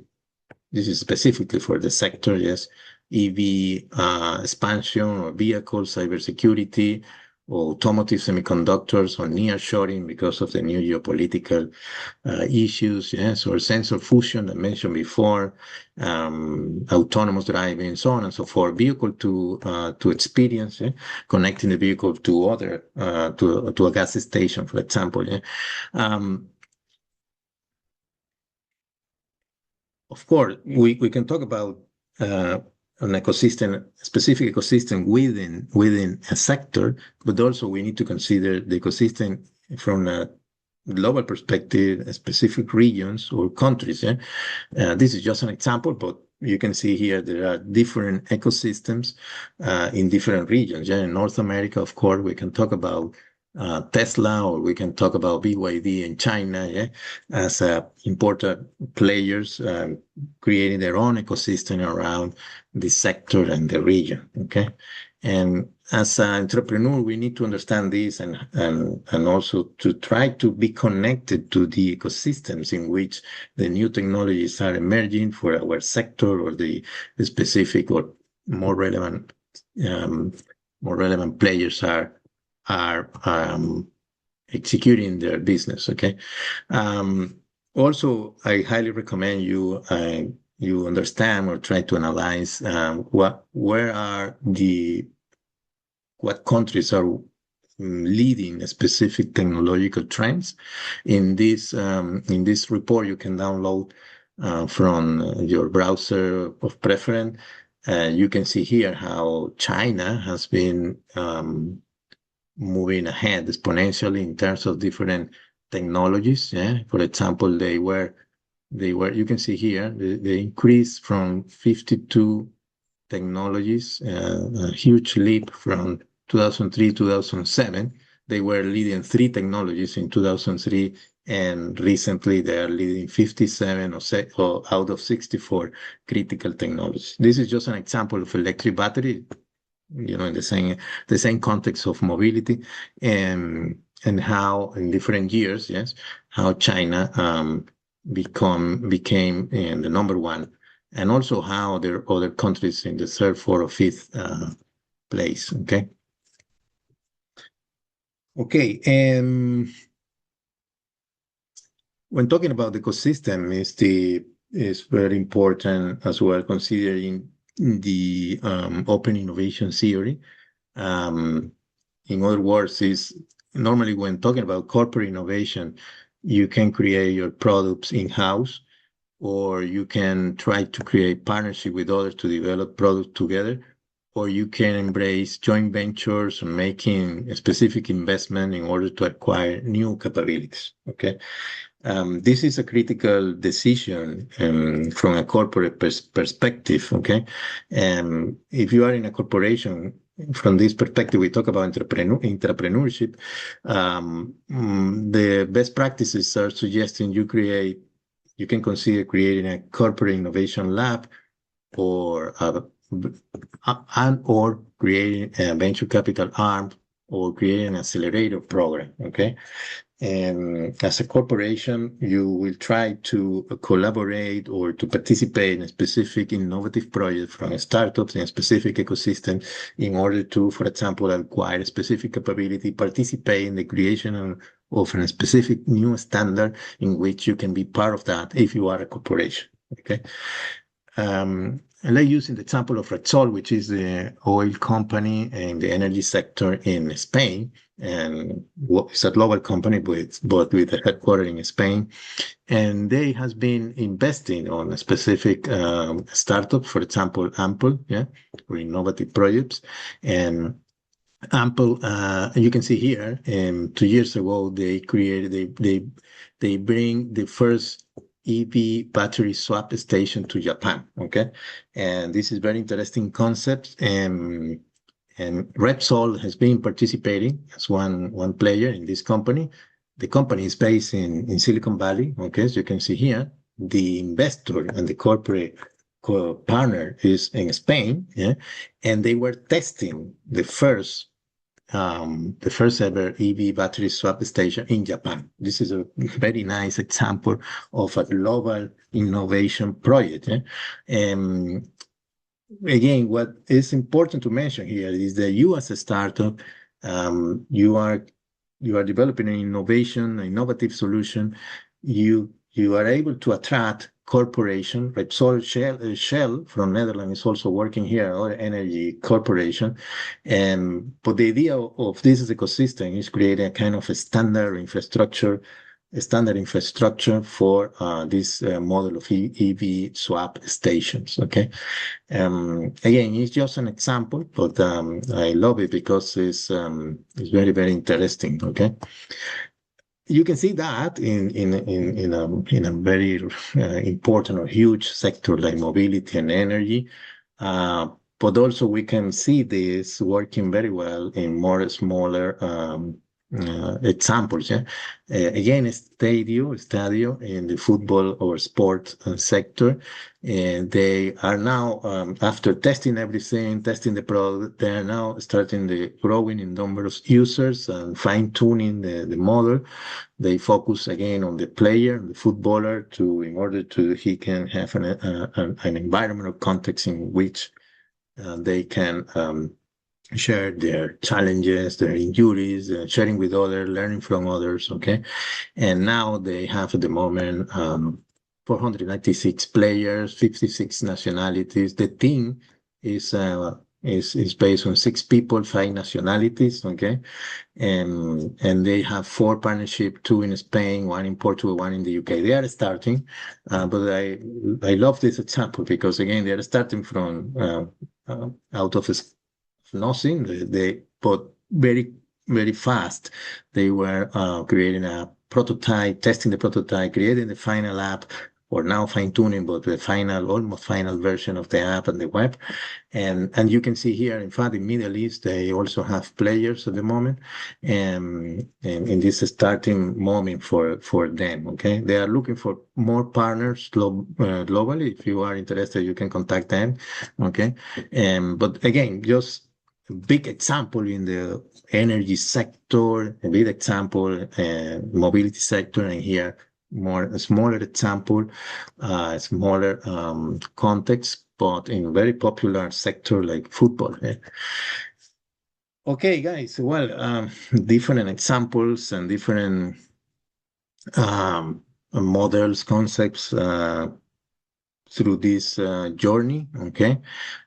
this is specifically for the sector. Yes, EV expansion or vehicle cybersecurity, automotive semiconductors, or nearshoring because of the new geopolitical issues. Yes, or sensor fusion I mentioned before, autonomous driving, so on and so forth. Vehicle to experience, connecting the vehicle to other to a gas station, for example. Yeah. Of course, we can talk about an ecosystem, specific ecosystem within a sector, but also we need to consider the ecosystem from a global perspective, specific regions or countries. Yeah? This is just an example, but you can see here there are different ecosystems in different regions. Yeah? In North America, of course, we can talk about Tesla, or we can talk about BYD in China, yeah, as important players creating their own ecosystem around the sector and the region. Okay, and as an entrepreneur, we need to understand this and also to try to be connected to the ecosystems in which the new technologies are emerging for our sector or the specific or more relevant players are executing their business. Okay. Also, I highly recommend you understand or try to analyze what countries are leading specific technological trends. In this report, you can download from your browser of preference. You can see here how China has been moving ahead exponentially in terms of different technologies. Yeah, for example, you can see here they increased from 52 technologies, a huge leap from 2003 2007. They were leading 3 technologies in 2003, and recently they are leading 57 or out of 64 critical technologies. This is just an example of electric battery, in the same context of mobility, and how in different years, yes, how China became the number one, and also how there are other countries in the third, fourth, or fifth place. Okay. When talking about the ecosystem, is very important as well, considering the open innovation theory. In other words, is normally when talking about corporate innovation, you can create your products in-house, or you can try to create partnership with others to develop products together, or you can embrace joint ventures and making a specific investment in order to acquire new capabilities. Okay. This is a critical decision from a corporate perspective. Okay. If you are in a corporation, from this perspective, we talk about entrepreneurship. The best practices are suggesting you can consider creating a corporate innovation lab, or creating a venture capital arm, or creating an accelerator program. Okay. And as a corporation, you will try to collaborate or to participate in a specific innovative project from startups in a specific ecosystem in order to, for example, acquire a specific capability, participate in the creation of a specific new standard in which you can be part of that if you are a corporation. Okay. And let's use the example of Repsol, which is the oil company in the energy sector in Spain. And it's a global company, but with a headquarters in Spain. And they has been investing on a specific startup, for example, Ample, yeah, or innovative projects. And Ample, you can see here, 2 years ago, they bring the first EV battery swap station to Japan. Okay. And this is very interesting concept. And Repsol has been participating as one player in this company. The company is based in Silicon Valley. Okay, so you can see here the investor and the corporate partner is in Spain. Yeah, and they were testing the first ever EV battery swap station in Japan. This is a very nice example of a global innovation project. Yeah? Again, what is important to mention here is that you, as a startup, you are developing an innovative solution. You are able to attract corporation. Repsol Shell from Netherlands is also working here, or energy corporation. But the idea of this ecosystem is creating a kind of a standard infrastructure for this model of EV swap stations. Okay. Again, it's just an example, but I love it because it's very, very interesting. Okay. You can see that in a very important or huge sector like mobility and energy. But also we can see this working very well in more smaller examples. Yeah. Again, stadio in the football or sport sector, and they are now, after testing everything, testing the product, they are now starting the growing in number of users and fine tuning the model. They focus again on the player, the footballer, in order to he can have an environmental context in which they can share their challenges, their injuries, sharing with others, learning from others. Okay. And now they have at the moment 496 players, 56 nationalities. The team is based on 6 people, 5 nationalities. Okay. And they have 4 partnerships, 2 in Spain, 1 in Portugal, 1 in the UK. They are starting, but I love this example because again, they are starting from out of nothing. They but very very fast. They were creating a prototype, testing the prototype, creating the final app, or now fine-tuning, but the final, almost final version of the app and the web. And you can see here, in fact, in Middle East, they also have players at the moment, and in this starting moment for them. Okay, they are looking for more partners globally. If you are interested, you can contact them. Okay, but again, just a big example in the energy sector, a big example, mobility sector, and here more a smaller example, smaller context, but in very popular sector like football. Okay, guys. Well, different examples and different models, concepts through this journey. Okay.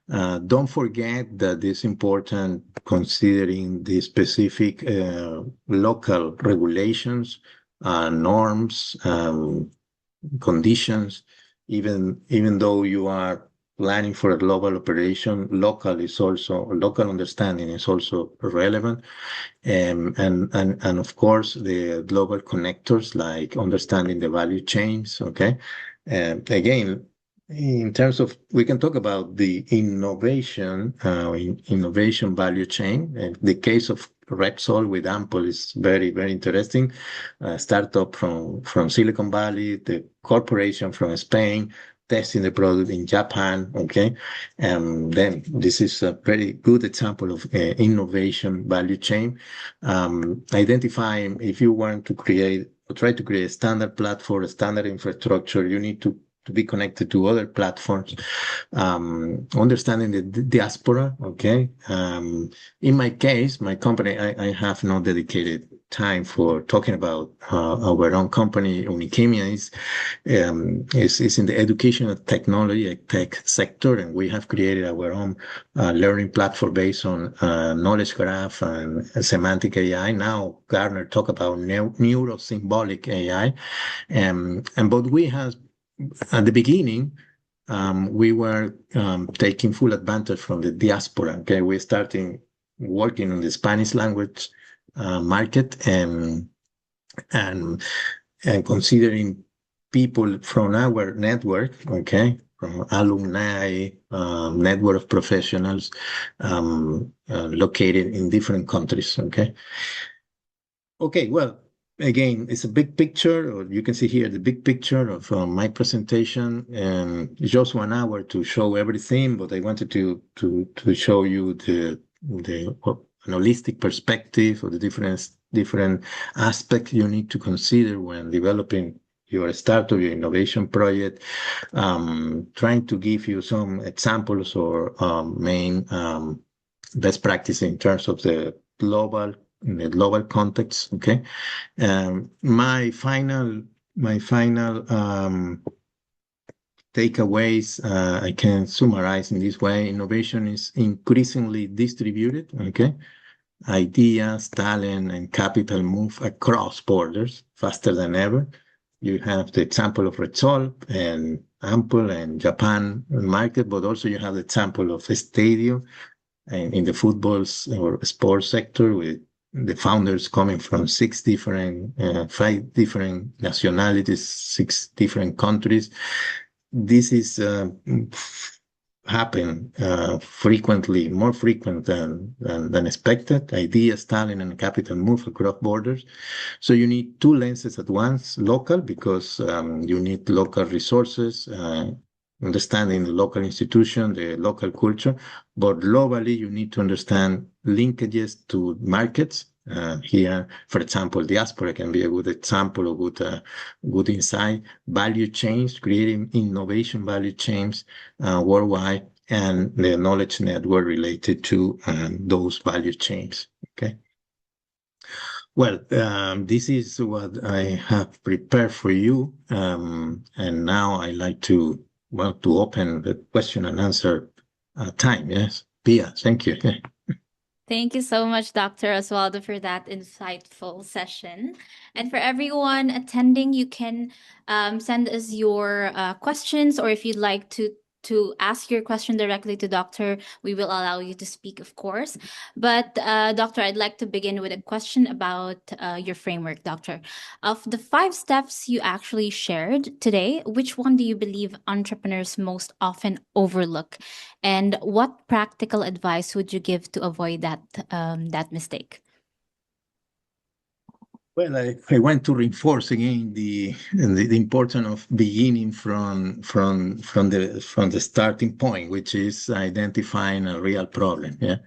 Don't forget that it's important considering the specific local regulations, norms, conditions. Even though you are planning for a global operation, local understanding is also relevant. And of course, the global connectors, like understanding the value chains. Okay. Again, in terms of, we can talk about the innovation value chain. And the case of Repsol with Ample is very, very interesting. Startup from Silicon Valley, the corporation from Spain, testing the product in Japan. Okay. Then this is a very good example of innovation value chain. Identifying, if you want to create or try to create a standard platform, a standard infrastructure, you need to be connected to other platforms, understanding the diaspora. Okay. In my case, my company, I have no dedicated time for talking about our own company. Unichemia is in the educational technology, tech sector, and we have created our own learning platform based on knowledge graph and semantic AI. Now, Gartner talk about neuro-symbolic AI, but we have at the beginning, we were taking full advantage from the diaspora. Okay, we're starting working on the Spanish language market and considering people from our network. Okay, from alumni network of professionals located in different countries. Okay. Okay. Well, again, it's a big picture, or you can see here the big picture of my presentation, and it's just 1 hour to show everything, but I wanted to show you the an holistic perspective of the different aspects you need to consider when developing your startup, your innovation project. Trying to give you some examples or main best practice in terms of in the global context. Okay. My final takeaways, I can summarize in this way. Innovation is increasingly distributed. Okay. Ideas, talent, and capital move across borders faster than ever. You have the example of Repsol and Ample and Japan market, but also you have the example of Stadio and in the football or sports sector, with the founders coming from 5 different nationalities, 6 different countries. This is happen frequently, more frequent than expected. Ideas, talent, and capital move across borders. So you need 2 lenses at once: local, because you need local resources, understanding the local institution, the local culture, but globally you need to understand linkages to markets. Here, for example, diaspora can be a good example, a good insight. Value chains, creating innovation value chains worldwide, and the knowledge network related to those value chains. Okay. Well, this is what I have prepared for you, and now I like to open the question and answer time. Yes, Pia, thank you. Thank you so much, Dr. Oswaldo, for that insightful session. And for everyone attending, you can send us your questions, or if you'd like to to ask your question directly to Doctor, we will allow you to speak, of course. But Doctor, I'd like to begin with a question about your framework, Doctor. Of the 5 steps you actually shared today, which one do you believe entrepreneurs most often overlook? And what practical advice would you give to avoid that mistake? Well, I want to reinforce again the importance of beginning from the starting point, which is identifying a real problem, yeah,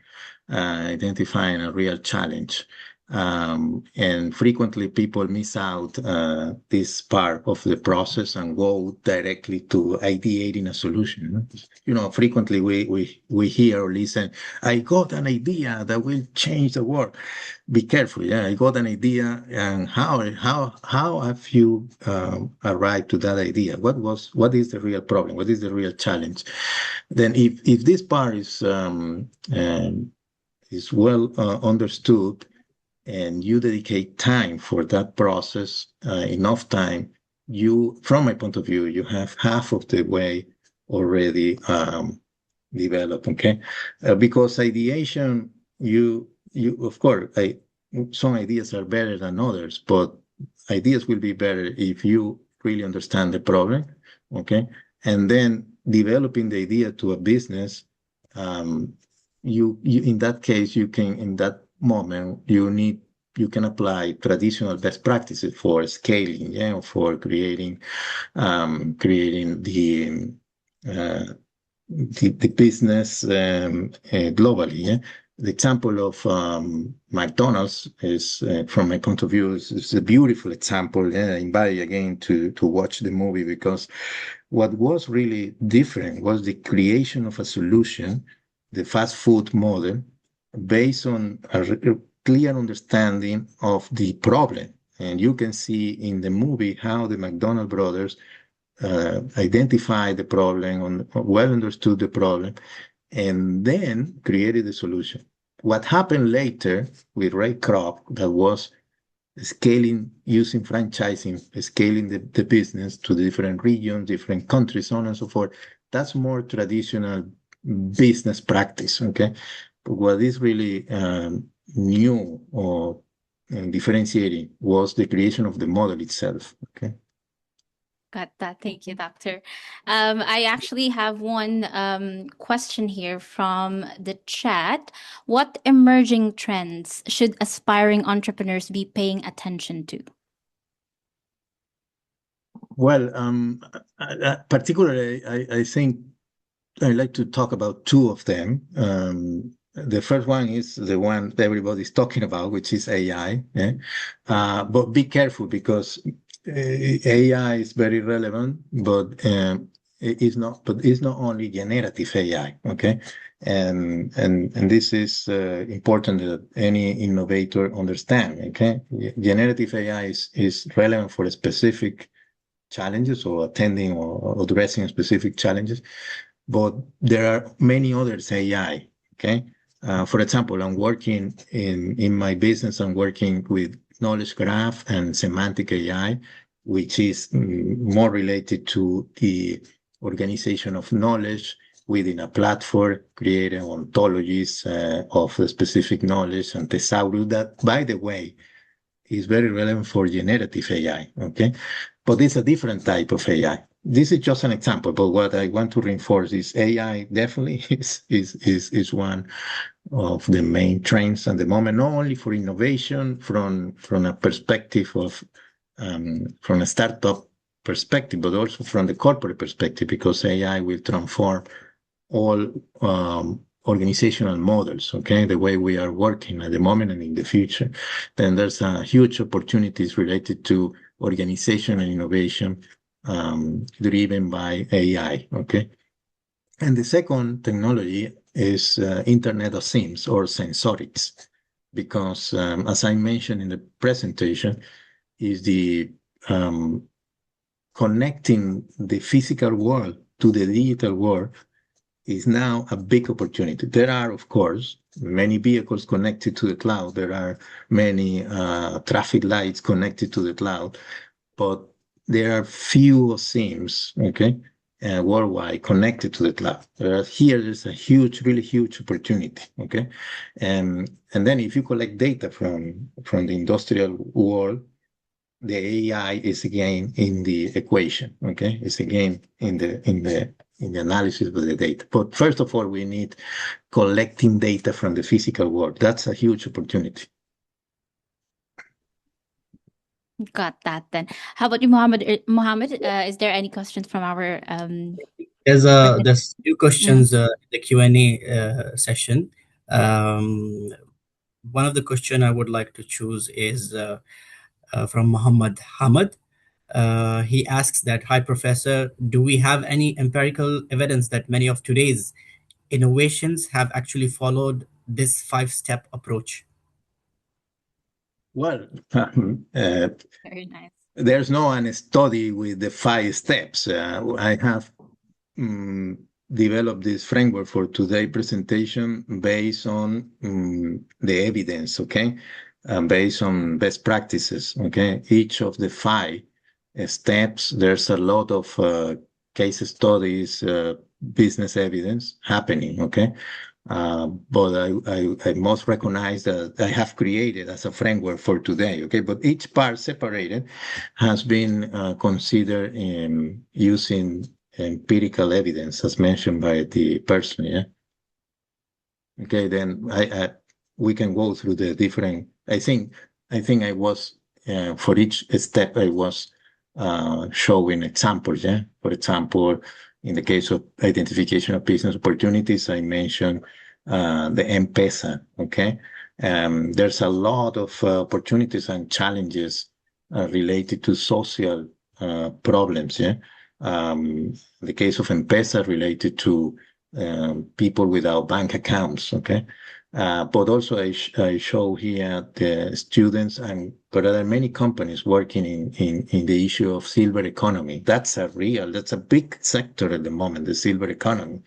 identifying a real challenge. And frequently people miss out this part of the process and go directly to ideating a solution. You know, frequently we hear or listen, I got an idea that will change the world. Be careful, yeah. I got an idea, and how have you arrived to that idea? What is the real problem? What is the real challenge? Then, if this part is well understood, and you dedicate time for that process, enough time, from my point of view, you have half of the way already developed. Okay, because ideation, of course, some ideas are better than others, but ideas will be better if you really understand the problem. Okay, and then developing the idea to a business. You in that case, you can, in that moment, you can apply traditional best practices for scaling, yeah, for creating uh, the business globally. Yeah? The example of McDonald's is, from my point of view, is a beautiful example. Yeah? I invite you again to watch the movie, because what was really different was the creation of a solution, the fast food model, based on a clear understanding of the problem. And you can see in the movie how the McDonald brothers identified the problem, well understood the problem, and then created the solution. What happened later with Ray Kroc, that was scaling, using franchising, scaling the business to the different regions, different countries, so on and so forth. That's more traditional business practice, okay? But what is really new or differentiating was the creation of the model itself, okay? Got that. Thank you, Doctor. I actually have one question here from the chat. What emerging trends should aspiring entrepreneurs be paying attention to? Well, particularly, I think I'd like to talk about two of them. The first one is the one that everybody's talking about, which is AI. Yeah? But be careful, because AI is very relevant, but it's not. But it's not only generative AI. Okay, and this is important that any innovator understand. Okay, generative AI is relevant for specific challenges, or attending or addressing specific challenges. But there are many others AI, okay? For example, I'm working in my business, I'm working with knowledge graph and semantic AI, which is more related to the organization of knowledge within a platform, creating ontologies of the specific knowledge and thesaurus. That, by the way, is very relevant for generative AI, okay? But it's a different type of AI. This is just an example, but what I want to reinforce is AI definitely is one of the main trends at the moment, not only for innovation from a perspective of from a startup perspective, but also from the corporate perspective, because AI will transform all organizational models, okay, the way we are working at the moment and in the future. Then there's huge opportunities related to organization and innovation driven by AI, okay? And the second technology is Internet of Things, or sensorics, because as I mentioned in the presentation, is the connecting the physical world to the digital world is now a big opportunity. There are, of course, many vehicles connected to the cloud. There are many traffic lights connected to the cloud, but there are few things, okay, worldwide connected to the cloud. Here, there's a huge, really huge opportunity. Okay, and then if you collect data from the industrial world, the AI is again in the equation. Okay, it's again in the analysis of the data. But first of all, we need collecting data from the physical world. That's a huge opportunity. Got that then. How about you, Mohammed? Mohammed, is there any questions from our There's two Mhm. questions in the Q&A session. Um, One of the question I would like to choose is from Muhammad Hamad. He asks that, "Hi, Professor, do we have any empirical evidence that many of today's innovations have actually followed this five-step approach?" Well, Very nice. there's no one study with the 5 steps. I have developed this framework for today's presentation based on the evidence, okay, based on best practices, okay. Each of the 5 steps, there's a lot of case studies, business evidence happening, okay. But I must recognize that I have created as a framework for today, okay? But each part separated has been considered in using empirical evidence, as mentioned by the person, yeah? Okay, then we can go through the different. I think I was for each step I was showing examples. Yeah, for example, in the case of identification of business opportunities, I mentioned the M-Pesa. Okay, there's a lot of opportunities and challenges related to social problems. Yeah, the case of M-Pesa related to people without bank accounts, okay? But also I show here the students, and but there are many companies working in the issue of silver economy. That's a big sector at the moment, the silver economy.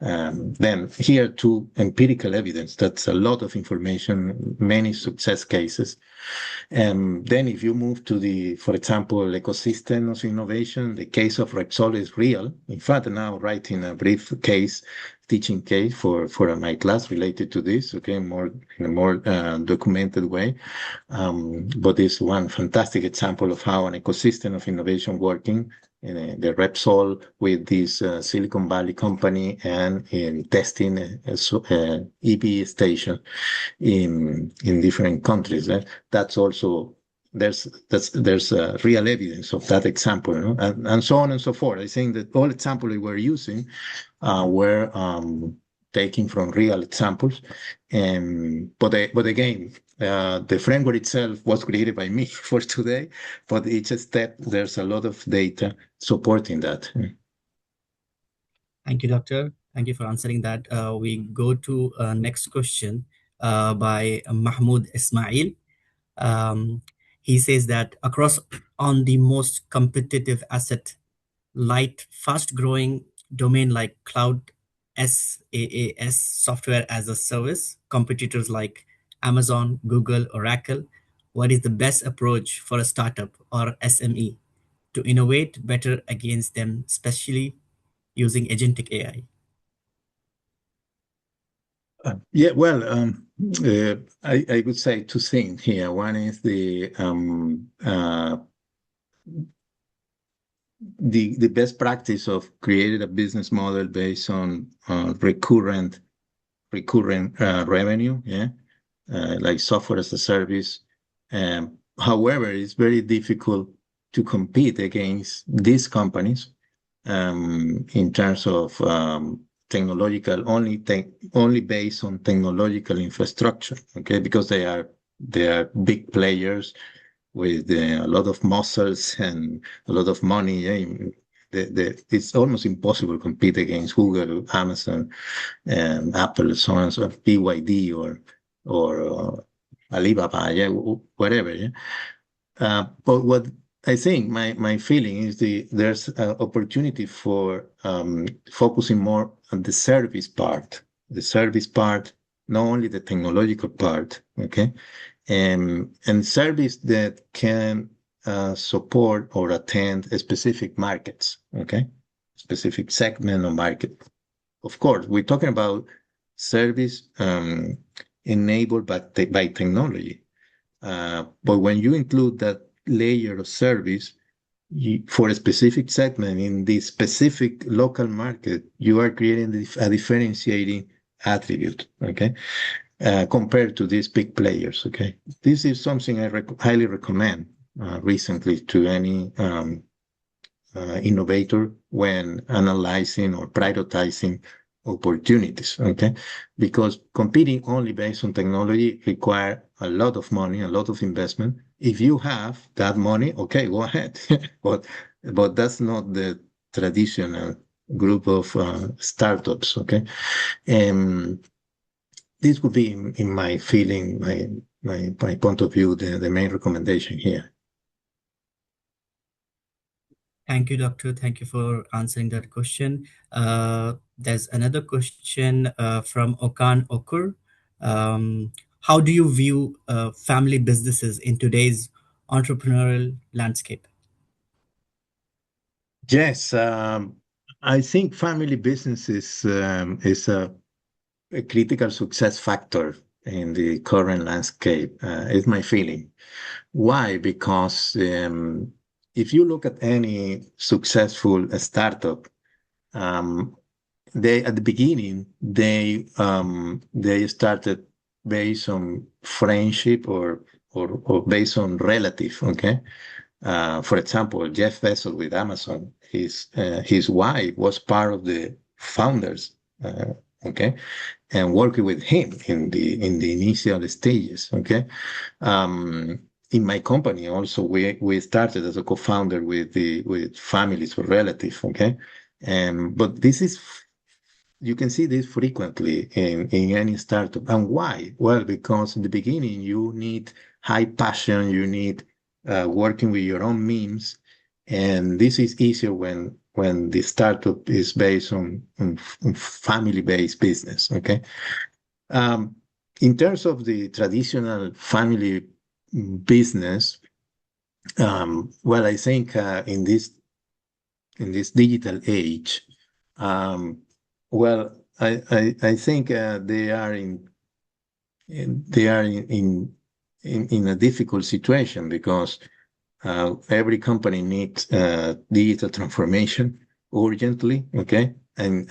Then here too, empirical evidence. That's a lot of information, many success cases. Then if you move to for example, ecosystem of innovation, the case of Rexall is real. In fact, now writing a brief case, teaching case for my class related to this, okay, in a more documented way. But it's one fantastic example of how an ecosystem of innovation working in the Repsol with this Silicon Valley company and in testing EV station in different countries. That's also there's real evidence of that example, you know? And so on and so forth. I think that all examples we were using were taken from real examples, but again, the framework itself was created by me for today. But each step, there's a lot of data supporting that. Thank you, Doctor. Thank you for answering that. We go to next question by Mahmoud Ismail. Um, he says that across on the most competitive asset light, fast growing domain like cloud SaaS, software as a service, competitors like Amazon, Google, Oracle, what is the best approach for a startup or SME to innovate better against them, especially using agentic AI? Yeah, well, I would say 2 things here. One is the best practice of creating a business model based on recurrent revenue, yeah, like software as a service. However, it's very difficult to compete against these companies in terms of technological only based on technological infrastructure, okay, because they are big players with a lot of muscles and a lot of money. Yeah? It's almost impossible to compete against Google, Amazon, Apple, so on and so on, BYD or Alibaba, yeah, whatever. Yeah? But what I think my feeling is there's an opportunity for focusing more on the service part, not only the technological part, okay, and service that can support or attend specific markets, okay. specific segment or market. Of course, we're talking about service enabled by technology. But when you include that layer of service for a specific segment in the specific local market, you are creating a differentiating attribute, okay, compared to these big players, okay? This is something I highly recommend recently to any innovator when analyzing or prioritizing opportunities, okay? Because competing only based on technology require a lot of money, a lot of investment. If you have that money, okay, go ahead. but that's not the traditional group of startups, okay? This would be, in my feeling, my point of view, the main recommendation here. Thank you, Doctor. Thank you for answering that question. There's another question from Okan Okur. How do you view family businesses in today's entrepreneurial landscape? Yes, I think family business is a critical success factor in the current landscape, is my feeling. Why? Because if you look at any successful startup, they at the beginning they started based on friendship or based on relative. Okay, for example, Jeff Bezos with Amazon, his wife was part of the founders. Okay, and working with him in the initial stages. Okay, in my company also we started as a co-founder with families or relatives. Okay, but you can see this frequently in any startup. And why? Well, because in the beginning you need high passion, you need working with your own means, and this is easier when the startup is based on family-based business. Okay. In terms of the traditional family business, well, I think in this digital age, well, I think they are in a difficult situation because every company needs digital transformation urgently. Okay, and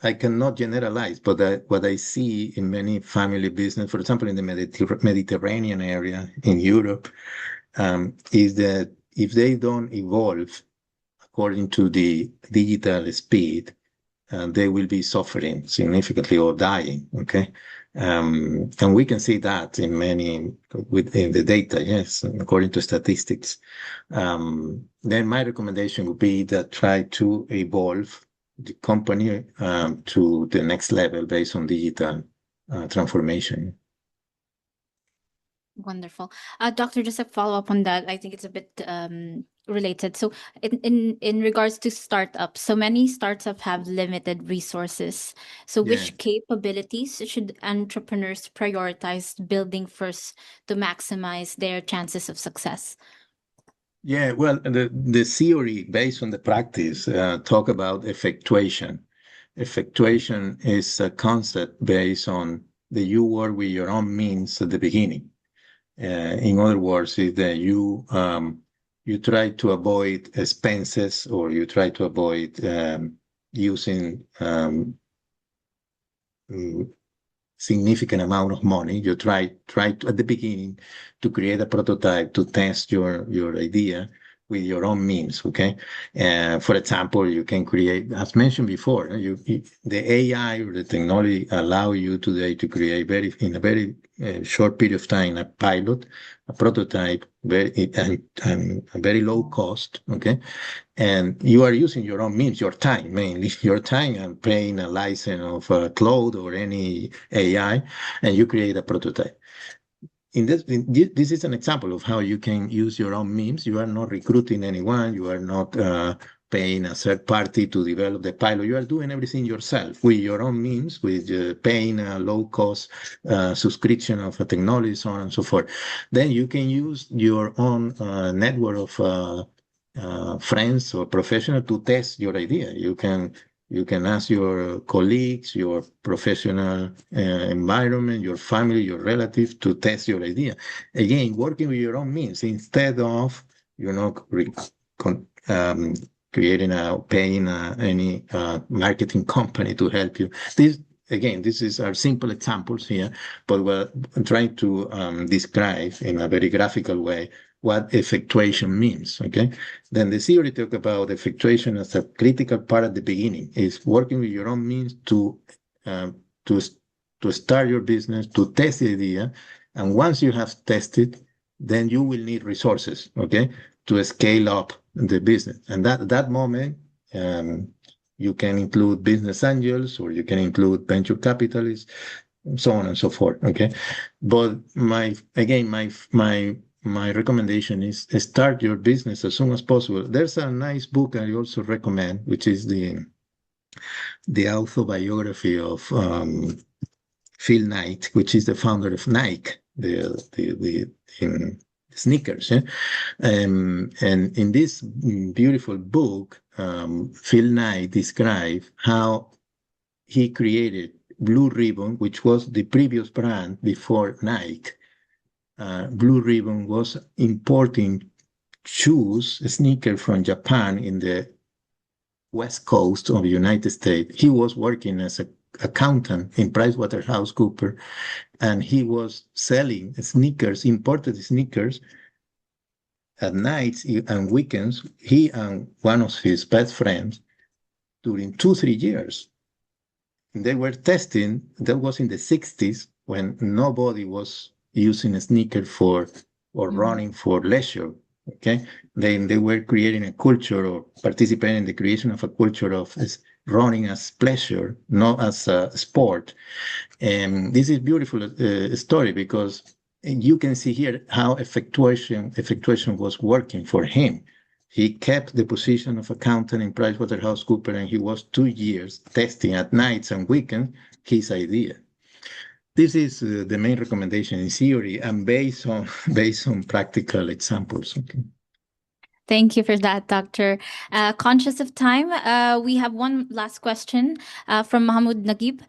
I cannot generalize, but what I see in many family business, for example, in the Mediterranean area in Europe, is that if they don't evolve according to the digital speed, they will be suffering significantly or dying. Okay, and we can see that within the data. Yes, according to statistics. Then my recommendation would be that try to evolve the company to the next level based on digital transformation. Wonderful. Doctor, just a follow up on that. I think it's a bit related. So, in regards to startups, so many startups have limited resources. So, Yeah. which capabilities should entrepreneurs prioritize building first to maximize their chances of success? Yeah, well, the theory based on the practice talk about effectuation. Effectuation is a concept based on that you work with your own means at the beginning. In other words, is that you try to avoid expenses or you try to avoid using significant amount of money. You try to, at the beginning, to create a prototype to test your idea with your own means. Okay, for example, you can create, as mentioned before, the AI or the technology allow you today to create in a very short period of time a pilot, a prototype, and a very low cost. Okay, and you are using your own means, your time mainly, your time, and paying a license of Claude or any AI, and you create a prototype. This is an example of how you can use your own means. You are not recruiting anyone. You are not paying a third party to develop the pilot. You are doing everything yourself with your own means, with paying a low cost subscription of a technology, so on and so forth. Then you can use your own network of friends or professional to test your idea. You can ask your colleagues, your professional environment, your family, your relatives to test your idea. Again, working with your own means instead of con- um, creating paying any marketing company to help you. This is our simple examples here, but we're trying to describe in a very graphical way what effectuation means. Okay, then the theory talk about effectuation as a critical part at the beginning. Is working with your own means um, to to start your business, to test the idea, and once you have tested, then you will need resources. Okay, to scale up the business, and that moment. You can include business angels or you can include venture capitalists, so on and so forth. Okay, but my recommendation is start your business as soon as possible. There's a nice book I also recommend, which is the autobiography of Phil Knight, which is the founder of Nike, the sneakers. Yeah? And in this beautiful book, Phil Knight describes how he created Blue Ribbon, which was the previous brand before Nike. Blue Ribbon was importing shoes, sneakers from Japan in the west coast of the United States. He was working as an accountant in PricewaterhouseCoopers, and he was selling sneakers, imported sneakers, at nights and weekends. He and one of his best friends during 2 3 years. They were testing. That was in the 60s when nobody was using a sneaker for or running for leisure. Okay, they were creating a culture or participating in the creation of a culture of running as pleasure, not as a sport. And this is beautiful story because you can see here how effectuation was working for him. He kept the position of accountant in PricewaterhouseCoopers, and he was 2 years testing at nights and weekends his idea. This is the main recommendation in theory and based on practical examples. Okay. Thank you for that, Doctor. Conscious of time, we have one last question from Mahmoud Nagib.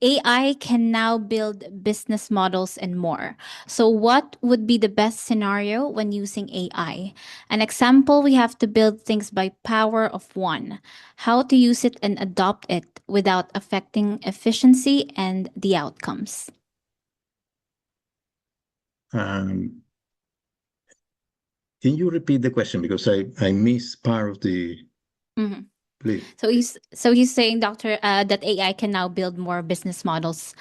AI can now build business models and more. So, what would be the best scenario when using AI? An example, we have to build things by power of one. How to use it and adopt it without affecting efficiency and the outcomes. Um, can you repeat the question because I missed part of the. Mhm. Please. So he's saying, Doctor, that AI can now build more business models.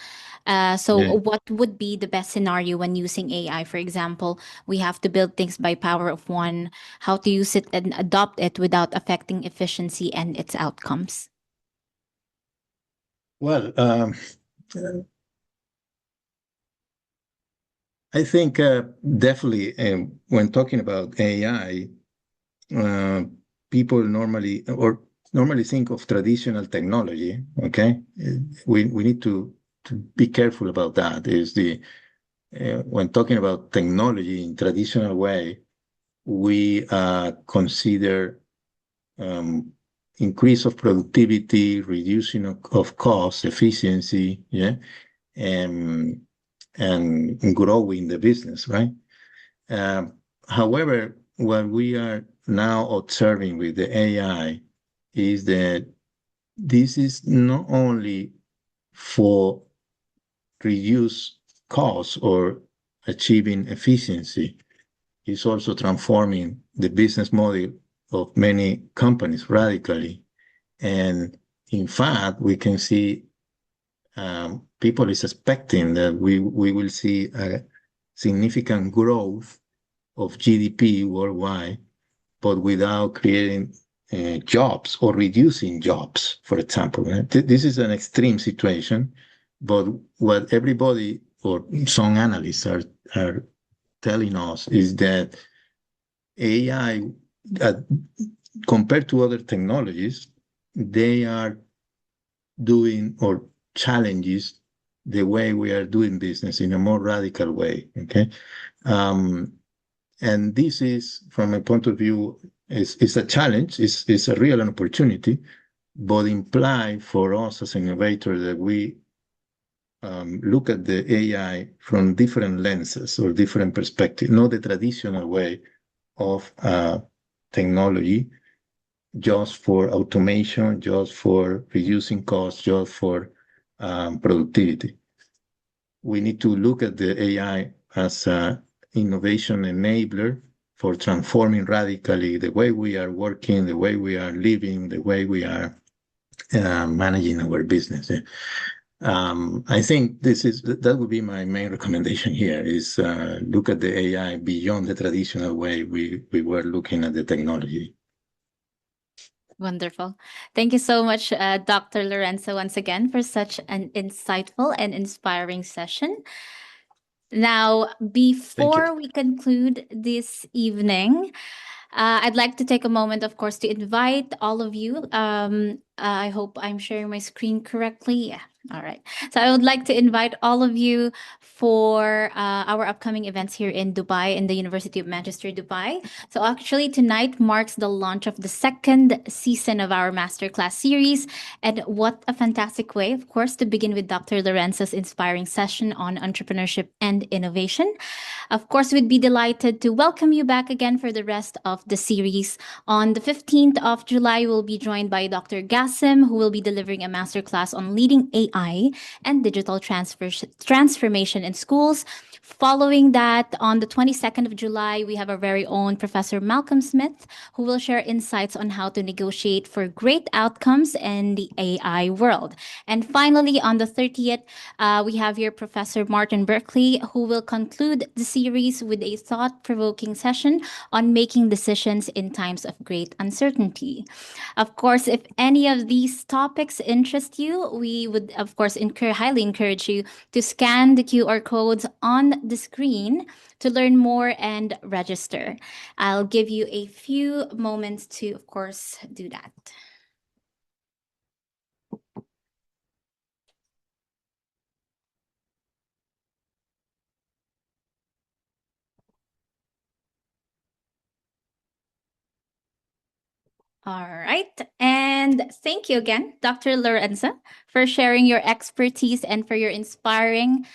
So Yeah. what would be the best scenario when using AI? For example, we have to build things by power of one. How to use it and adopt it without affecting efficiency and its outcomes. Well, I think definitely when talking about AI, uh, people normally think of traditional technology. Okay, we need to be careful about that. Is the when talking about technology in traditional way, we consider um, increase of productivity, reducing of cost, efficiency, yeah, and growing the business, right? However, what we are now observing with the AI is that this is not only for reduce costs or achieving efficiency, it's also transforming the business model of many companies radically. And in fact, we can see people is expecting that we will see a significant growth of GDP worldwide, but without creating jobs or reducing jobs, for example. This is an extreme situation, but what everybody or some analysts are telling us is that AI, uh, compared to other technologies, they are doing or challenges the way we are doing business in a more radical way. Okay. And this is, from my point of view, It's a challenge, it's a real opportunity, but imply for us as innovators that we look at the AI from different lenses or different perspectives, not the traditional way of technology, just for automation, just for reducing costs, just for productivity. We need to look at the AI as an innovation enabler for transforming radically the way we are working, the way we are living, the way we are managing our business. I think that would be my main recommendation here is look at the AI beyond the traditional way we were looking at the technology. Wonderful. Thank you so much, Dr. Lorenzo, once again for such an insightful and inspiring session. Now, before we conclude this evening, I'd like to take a moment, of course, to invite all of you. I hope I'm sharing my screen correctly. Yeah. All right. So I would like to invite all of you for our upcoming events here in Dubai, in the University of Manchester, Dubai. So actually, tonight marks the launch of the second season of our masterclass series. And what a fantastic way, of course, to begin with Dr. Lorenzo's inspiring session on entrepreneurship and innovation. Of course, we'd be delighted to welcome you back again for the rest of the series. On the 15th of July, we'll be joined by Dr. Gassim, who will be delivering a masterclass on leading AI and digital transformation in schools. Following that, on the 22nd of July, we have our very own Professor Malcolm Smith, who will share insights on how to negotiate for great outcomes in the AI world. And finally, on the 30th, we have here Professor Martin Berkeley, who will conclude the series with a thought-provoking session on making decisions in times of great uncertainty. Of course, if any of these topics interest you, we would, of course, highly encourage you to scan the QR codes on the screen to learn more and register. I'll give you a few moments to, of course, do that. All right. And thank you again, Dr. Lorenzo, for sharing your expertise and for inspiring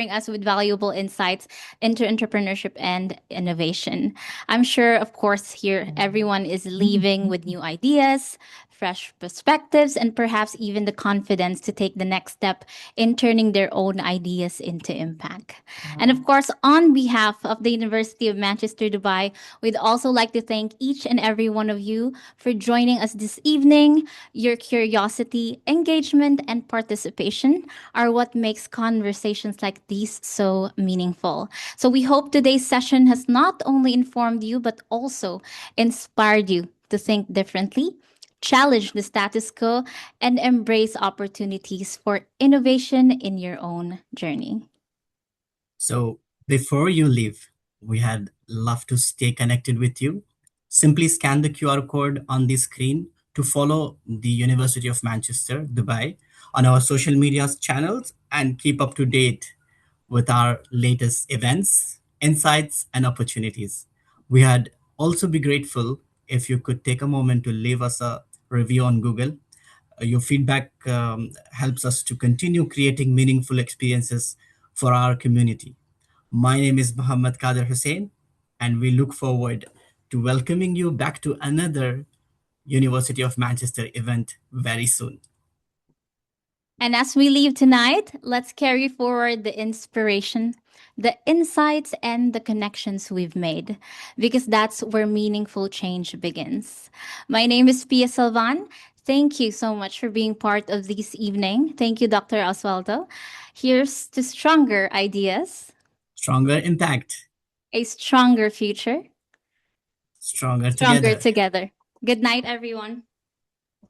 us with valuable insights into entrepreneurship and innovation. I'm sure, of course, here everyone is leaving with new ideas, fresh perspectives, and perhaps even the confidence to take the next step in turning their own ideas into impact. And of course, on behalf of the University of Manchester, Dubai, we'd also like to thank each and every one of you for joining us this evening. Your curiosity, engagement, and participation are what makes conversations like these so meaningful. So we hope today's session has not only informed you, but also inspired you to think differently, challenge the status quo, and embrace opportunities for innovation in your own journey. So before you leave, we had love to stay connected with you. Simply scan the QR code on the screen to follow the University of Manchester, Dubai, on our social media channels and keep up to date with our latest events, insights, and opportunities. We had also be grateful if you could take a moment to leave us a review on Google. Your feedback helps us to continue creating meaningful experiences for our community. My name is Muhammad Kader Hussein, and we look forward to welcoming you back to another University of Manchester event very soon. And as we leave tonight, let's carry forward the inspiration, the insights, and the connections we've made, because that's where meaningful change begins. My name is Pia Salvan. Thank you so much for being part of this evening. Thank you, Dr. Oswaldo. Here's to stronger ideas, Stronger impact, a stronger future, stronger stronger together. together. Good night, everyone.